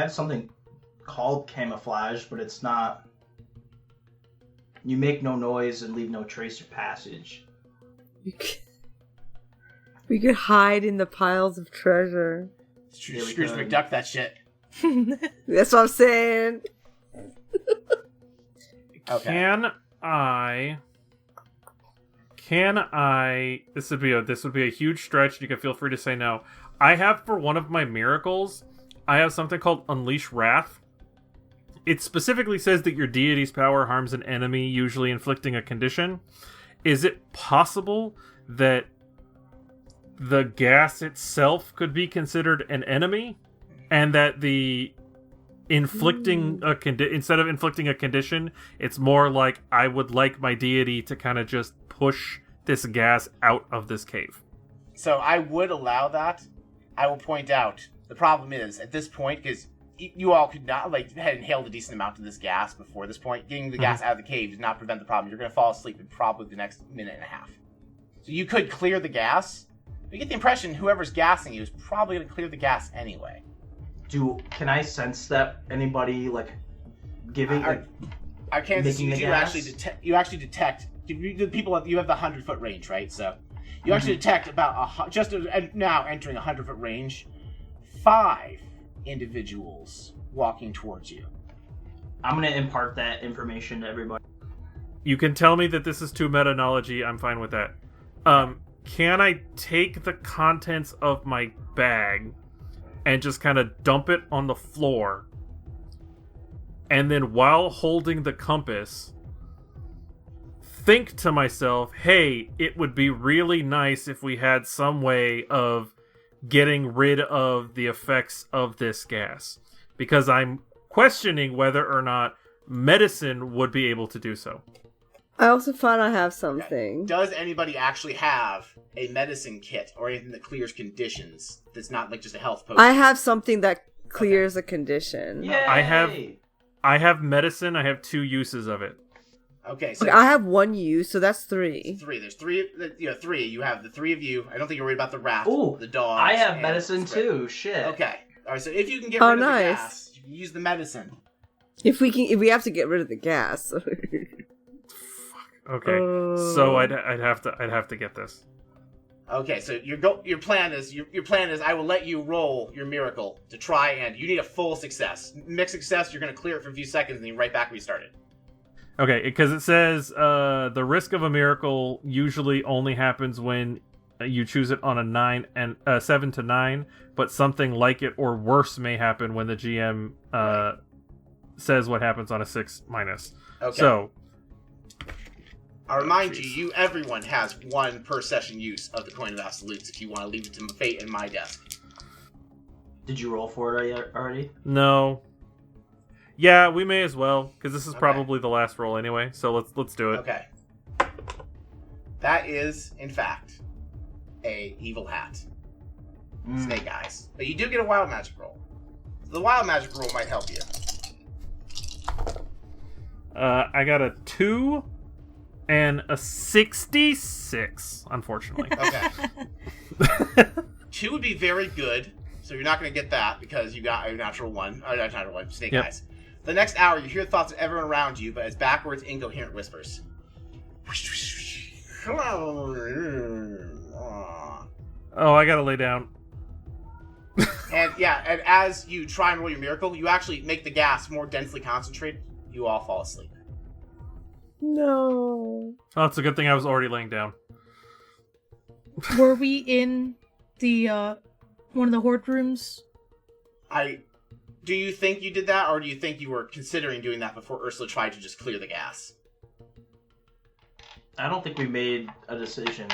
Speaker 5: something called camouflage, but it's not... You make no noise and leave no trace or passage.
Speaker 6: We could hide in the piles of treasure.
Speaker 3: Scrooge McDuck that shit.
Speaker 6: That's what I'm saying.
Speaker 3: Okay.
Speaker 7: Can I? This would be a huge stretch. You can feel free to say no. I have, for one of my miracles, I have something called Unleash Wrath. It specifically says that your deity's power harms an enemy, usually inflicting a condition. Is it possible that the gas itself could be considered an enemy, and that the instead of inflicting a condition, it's more like I would like my deity to kind of just push this gas out of this cave?
Speaker 3: So I would allow that. I will point out the problem is at this point, because you all could not had inhaled a decent amount of this gas before this point. Getting the gas out of the cave does not prevent the problem. You're going to fall asleep in probably the next minute and a half. So you could clear the gas. You get the impression whoever's gassing you is probably going to clear the gas anyway.
Speaker 5: Can I sense that anybody giving
Speaker 3: I can't
Speaker 5: making
Speaker 3: see
Speaker 5: the
Speaker 3: you
Speaker 5: gas?
Speaker 3: actually detect. You actually detect the people. You have the 100-foot range, right? So You actually detect about now entering 100-foot range, 5 individuals walking towards you.
Speaker 5: I'm gonna impart that information to everybody.
Speaker 7: You can tell me that this is too meta-knowledge-y, I'm fine with that. Can I take the contents of my bag and just kind of dump it on the floor, and then while holding the compass, think to myself, hey, it would be really nice if we had some way of getting rid of the effects of this gas. Because I'm questioning whether or not medicine would be able to do so.
Speaker 6: I also found I have something.
Speaker 3: Does anybody actually have a medicine kit or anything that clears conditions that's not like just a health potion?
Speaker 6: I have something that clears a condition.
Speaker 5: Yay!
Speaker 7: I have medicine, I have 2 uses of it.
Speaker 3: Okay, so
Speaker 6: Okay, I have 1 use, so that's 3.
Speaker 3: 3. There's 3. 3. You have the 3 of you. I don't think you're worried about the rat.
Speaker 5: Ooh,
Speaker 3: the dog.
Speaker 5: I have medicine too. Shit.
Speaker 3: Okay. All right. So if you can get rid of the
Speaker 6: nice.
Speaker 3: gas, you can use the medicine.
Speaker 6: If we have to get rid of the gas.
Speaker 7: Okay, so I'd have to get this.
Speaker 3: Okay. So your plan is I will let you roll your miracle to try, and you need a full success. Mixed success, you're going to clear it for a few seconds and then right back where you started.
Speaker 7: Okay, because it says the risk of a miracle usually only happens when you choose it on a 7 to 9, but something like it or worse may happen when the GM says what happens on a 6 minus.
Speaker 3: Okay.
Speaker 7: So
Speaker 3: I'll remind you, everyone has 1 per session use of the Coin of Absolutes if you want to leave it to fate and my desk.
Speaker 5: Did you roll for it already?
Speaker 7: no. Yeah, we may as well, because this is probably the last roll anyway. So let's do it.
Speaker 3: Okay. That is, in fact, a evil hat. Snake eyes. But you do get a wild magic roll. So the wild magic roll might help you.
Speaker 7: I got a 2 and a 66, unfortunately.
Speaker 3: Okay. 2 would be very good, so you're not going to get that because you got a natural 1. Not natural 1, snake eyes. The next hour, you hear the thoughts of everyone around you, but it's backwards, incoherent whispers.
Speaker 7: Oh, I gotta lay down.
Speaker 3: And as you try and roll your miracle, you actually make the gas more densely concentrated. You all fall asleep.
Speaker 6: No.
Speaker 7: Oh, it's a good thing I was already laying down.
Speaker 4: Were we in the one of the horde rooms?
Speaker 3: Do you think you did that, or do you think you were considering doing that before Ursula tried to just clear the gas?
Speaker 5: I don't think we made a decision.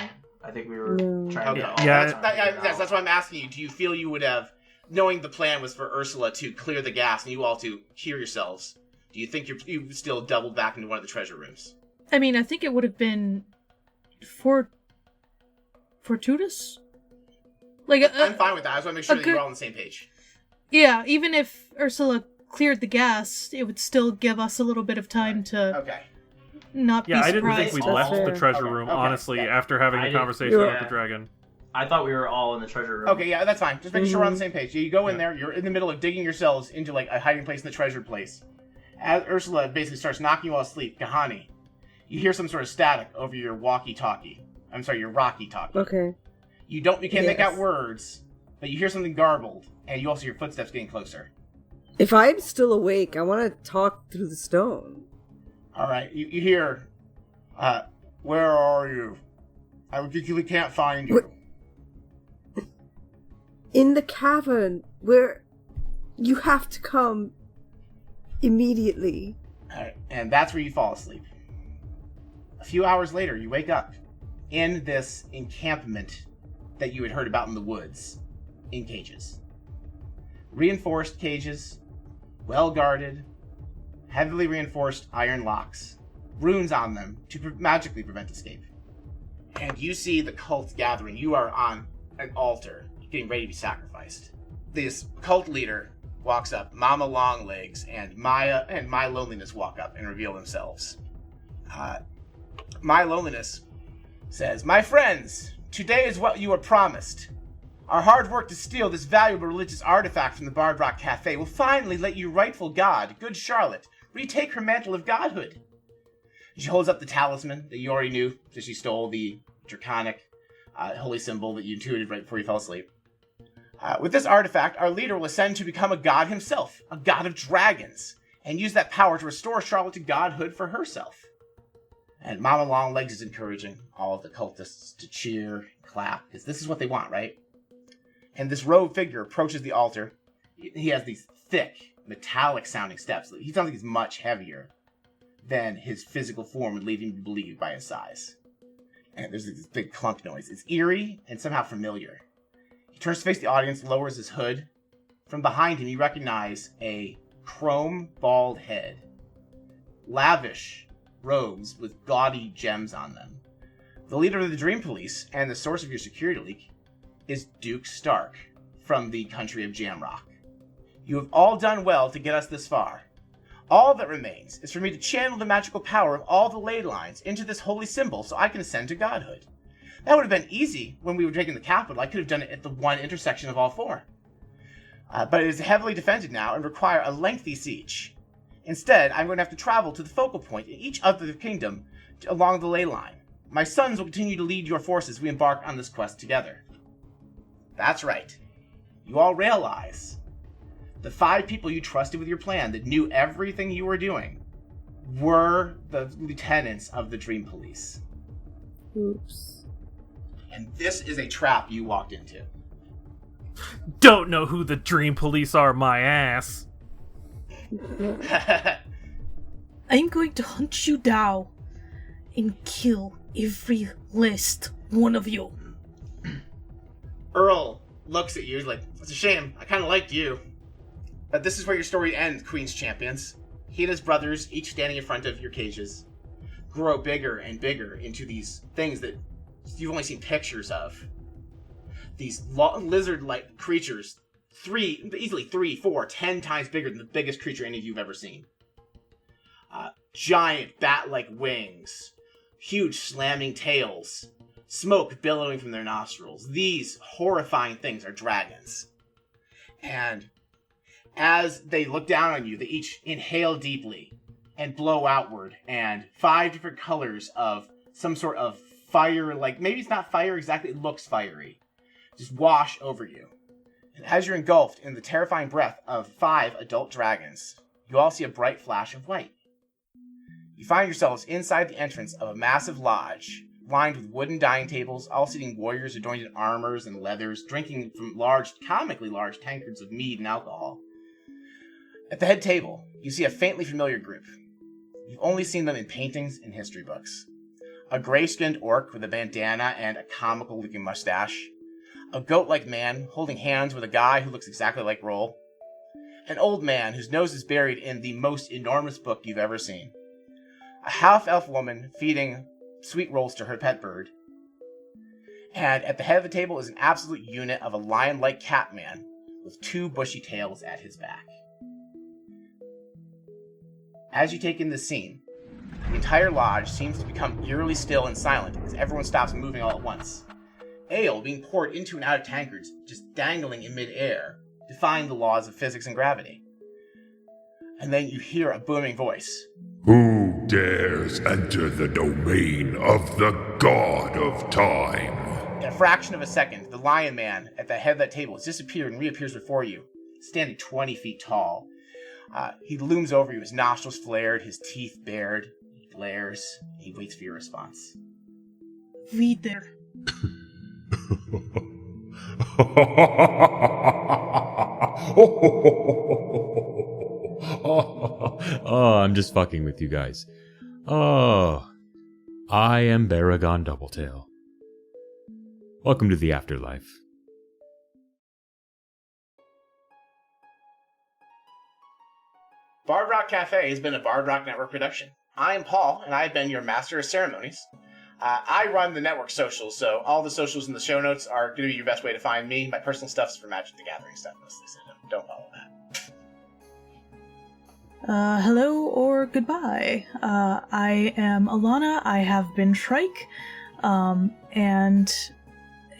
Speaker 5: I think we were trying to...
Speaker 3: That's why I'm asking you. Do you feel you would have, knowing the plan was for Ursula to clear the gas and you all to heal yourselves, do you think you still doubled back into one of the treasure rooms?
Speaker 4: I mean, I think it would have been fortuitous. Like,
Speaker 3: I'm fine with that. I just want to make sure that you're all on the same page.
Speaker 4: Yeah, even if Ursula cleared the gas, it would still give us a little bit of time to not be surprised.
Speaker 7: I didn't think we left the treasure room, honestly, after having a conversation with the dragon.
Speaker 5: I thought we were all in the treasure room.
Speaker 3: Okay, yeah, that's fine. Just making sure we're on the same page. You go in there, you're in the middle of digging yourselves into like a hiding place in the treasure place. As Ursula basically starts knocking you all asleep, Kahani, you hear some sort of static over your walkie-talkie. I'm sorry, your rocky-talkie.
Speaker 6: Okay.
Speaker 3: You can't make out words, but you hear something garbled, and you also hear footsteps getting closer.
Speaker 6: If I'm still awake, I want to talk through the stone.
Speaker 3: All right, you hear, where are you? I ridiculously can't find you.
Speaker 6: In the cavern, where you have to come immediately.
Speaker 3: All right, and that's where you fall asleep. A few hours later, you wake up in this encampment that you had heard about in the woods, in cages. Reinforced cages, well guarded, heavily reinforced iron locks, runes on them to magically prevent escape. And you see the cult gathering. You are on an altar, getting ready to be sacrificed. This cult leader walks up. Mama Longlegs and Maya and My Loneliness walk up and reveal themselves. My Loneliness says, "My friends, today is what you were promised. Our hard work to steal this valuable religious artifact from the Bard Rock Cafe will finally let your rightful god, Good Charlotte, retake her mantle of godhood." She holds up the talisman that you already knew that she stole, the draconic holy symbol that you intuited right before you fell asleep. With this artifact, our leader will ascend to become a god himself, a god of dragons, and use that power to restore Charlotte to godhood for herself. And Mama Longlegs is encouraging all of the cultists to cheer and clap, because this is what they want, right? And this robed figure approaches the altar. He has these thick, metallic-sounding steps. He sounds like he's much heavier than his physical form would lead him to believe by his size. And there's this big clunk noise. It's eerie and somehow familiar. He turns to face the audience, lowers his hood. From behind him, you recognize a chrome bald head. Lavish robes with gaudy gems on them. The leader of the Dream Police and the source of your security leak is Duke Stark from the country of Jamrock. You have all done well to get us this far. All that remains is for me to channel the magical power of all the ley lines into this holy symbol so I can ascend to godhood. That would have been easy when we were taking the capital. I could have done it at the one intersection of all four. But it is heavily defended now and require a lengthy siege. Instead, I'm going to have to travel to the focal point in each other kingdom along the ley line. My sons will continue to lead your forces as we embark on this quest together. That's right. You all realize the 5 people you trusted with your plan that knew everything you were doing were the lieutenants of the Dream Police.
Speaker 6: Oops.
Speaker 3: And this is a trap you walked into.
Speaker 7: Don't know who the Dream Police are, my ass.
Speaker 4: I'm going to hunt you down and kill every last one of you.
Speaker 3: Earl looks at you, he's like, it's a shame, I kind of liked you. But this is where your story ends, Queen's Champions. He and his brothers, each standing in front of your cages, grow bigger and bigger into these things that you've only seen pictures of. These lizard-like creatures, easily 3, 4, 10 times bigger than the biggest creature any of you have ever seen. Giant bat-like wings, huge slamming tails, smoke billowing from their nostrils. These horrifying things are dragons. And as they look down on you, they each inhale deeply and blow outward, and 5 different colors of some sort of fire, like maybe it's not fire exactly, it looks fiery, just wash over you. And as you're engulfed in the terrifying breath of 5 adult dragons, you all see a bright flash of light. You find yourselves inside the entrance of a massive lodge, lined with wooden dining tables, all seating warriors adorned in armors and leathers, drinking from comically large tankards of mead and alcohol. At the head table, you see a faintly familiar group. You've only seen them in paintings and history books. A gray-skinned orc with a bandana and a comical-looking mustache. A goat-like man holding hands with a guy who looks exactly like Roll. An old man whose nose is buried in the most enormous book you've ever seen. A half-elf woman feeding sweet rolls to her pet bird. And at the head of the table is an absolute unit of a lion-like cat man with 2 bushy tails at his back. As you take in this scene, the entire lodge seems to become eerily still and silent as everyone stops moving all at once. Ale being poured into and out of tankards, just dangling in mid-air, defying the laws of physics and gravity. And then you hear a booming voice.
Speaker 2: Who dares enter the domain of the God of Time?
Speaker 3: In a fraction of a second, the lion man at the head of that table has disappeared and reappears before you, standing 20 feet tall. He looms over you, his nostrils flared, his teeth bared. He glares. He waits for your response.
Speaker 4: Reader.
Speaker 1: Oh, I'm just fucking with you guys. Oh, I am Baragon Doubletail. Welcome to the afterlife.
Speaker 3: Bard Rock Cafe has been a Bard Rock Network production. I am Paul, and I have been your Master of Ceremonies. I run the network socials, so all the socials in the show notes are going to be your best way to find me. My personal stuff is for Magic the Gathering stuff mostly, so don't follow that.
Speaker 4: Hello or goodbye. I am Alana. I have been Shrike. And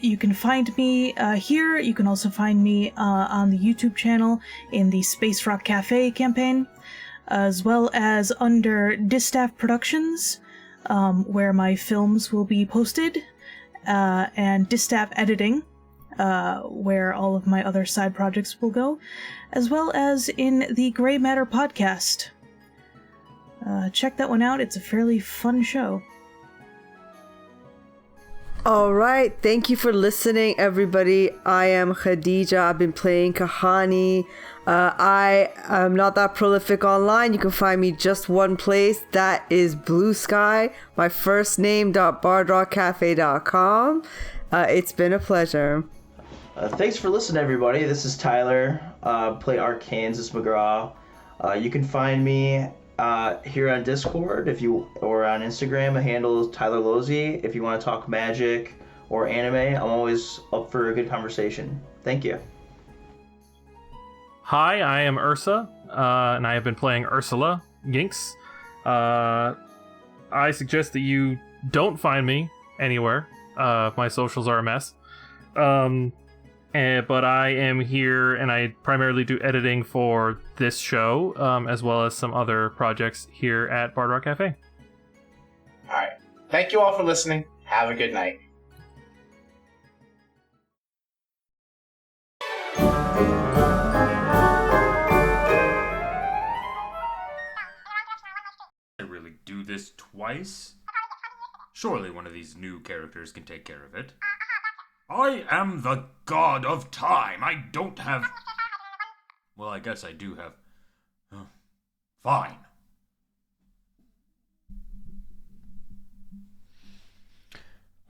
Speaker 4: you can find me here. You can also find me on the YouTube channel in the Space Rock Cafe campaign, as well as under Distaff Productions, where my films will be posted, and Distaff Editing, where all of my other side projects will go, as well as in the Gray Matter podcast. Check that one out. It's a fairly fun show.
Speaker 6: All right, thank you for listening, everybody. I am Khadija. I've been playing Kahani. I am not that prolific online. You can find me just one place. That is Blue Sky. My first name.bardrockcafe.com. It's been a pleasure.
Speaker 5: Thanks for listening, everybody. This is Tyler. Play Arkansas McGraw. You can find me here on Discord or on Instagram. The handle is Tyler Losey. If you want to talk magic or anime, I'm always up for a good conversation. Thank you.
Speaker 7: Hi, I am Ursa, and I have been playing Ursula Ginks. I suggest that you don't find me anywhere. My socials are a mess. But I am here, and I primarily do editing for this show, as well as some other projects here at Bard Rock Cafe.
Speaker 3: All right. Thank you all for listening. Have a good night.
Speaker 1: I really do this twice? Surely one of these new characters can take care of it. I am the god of time. I don't have... Well, I guess I do have... Fine.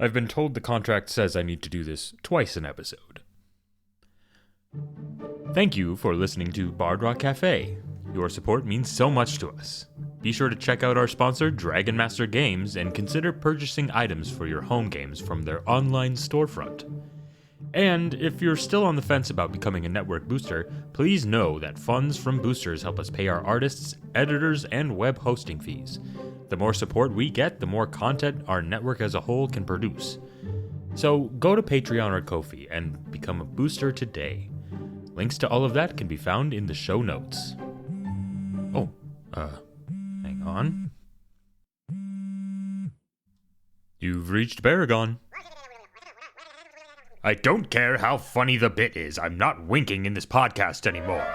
Speaker 1: I've been told the contract says I need to do this twice an episode. Thank you for listening to Bard Rock Cafe. Your support means so much to us. Be sure to check out our sponsor, Dragon Master Games, and consider purchasing items for your home games from their online storefront. And if you're still on the fence about becoming a network booster, please know that funds from boosters help us pay our artists, editors, and web hosting fees. The more support we get, the more content our network as a whole can produce. So go to Patreon or Ko-fi and become a booster today. Links to all of that can be found in the show notes. Hang on. You've reached Baragon. I don't care how funny the bit is. I'm not winking in this podcast anymore.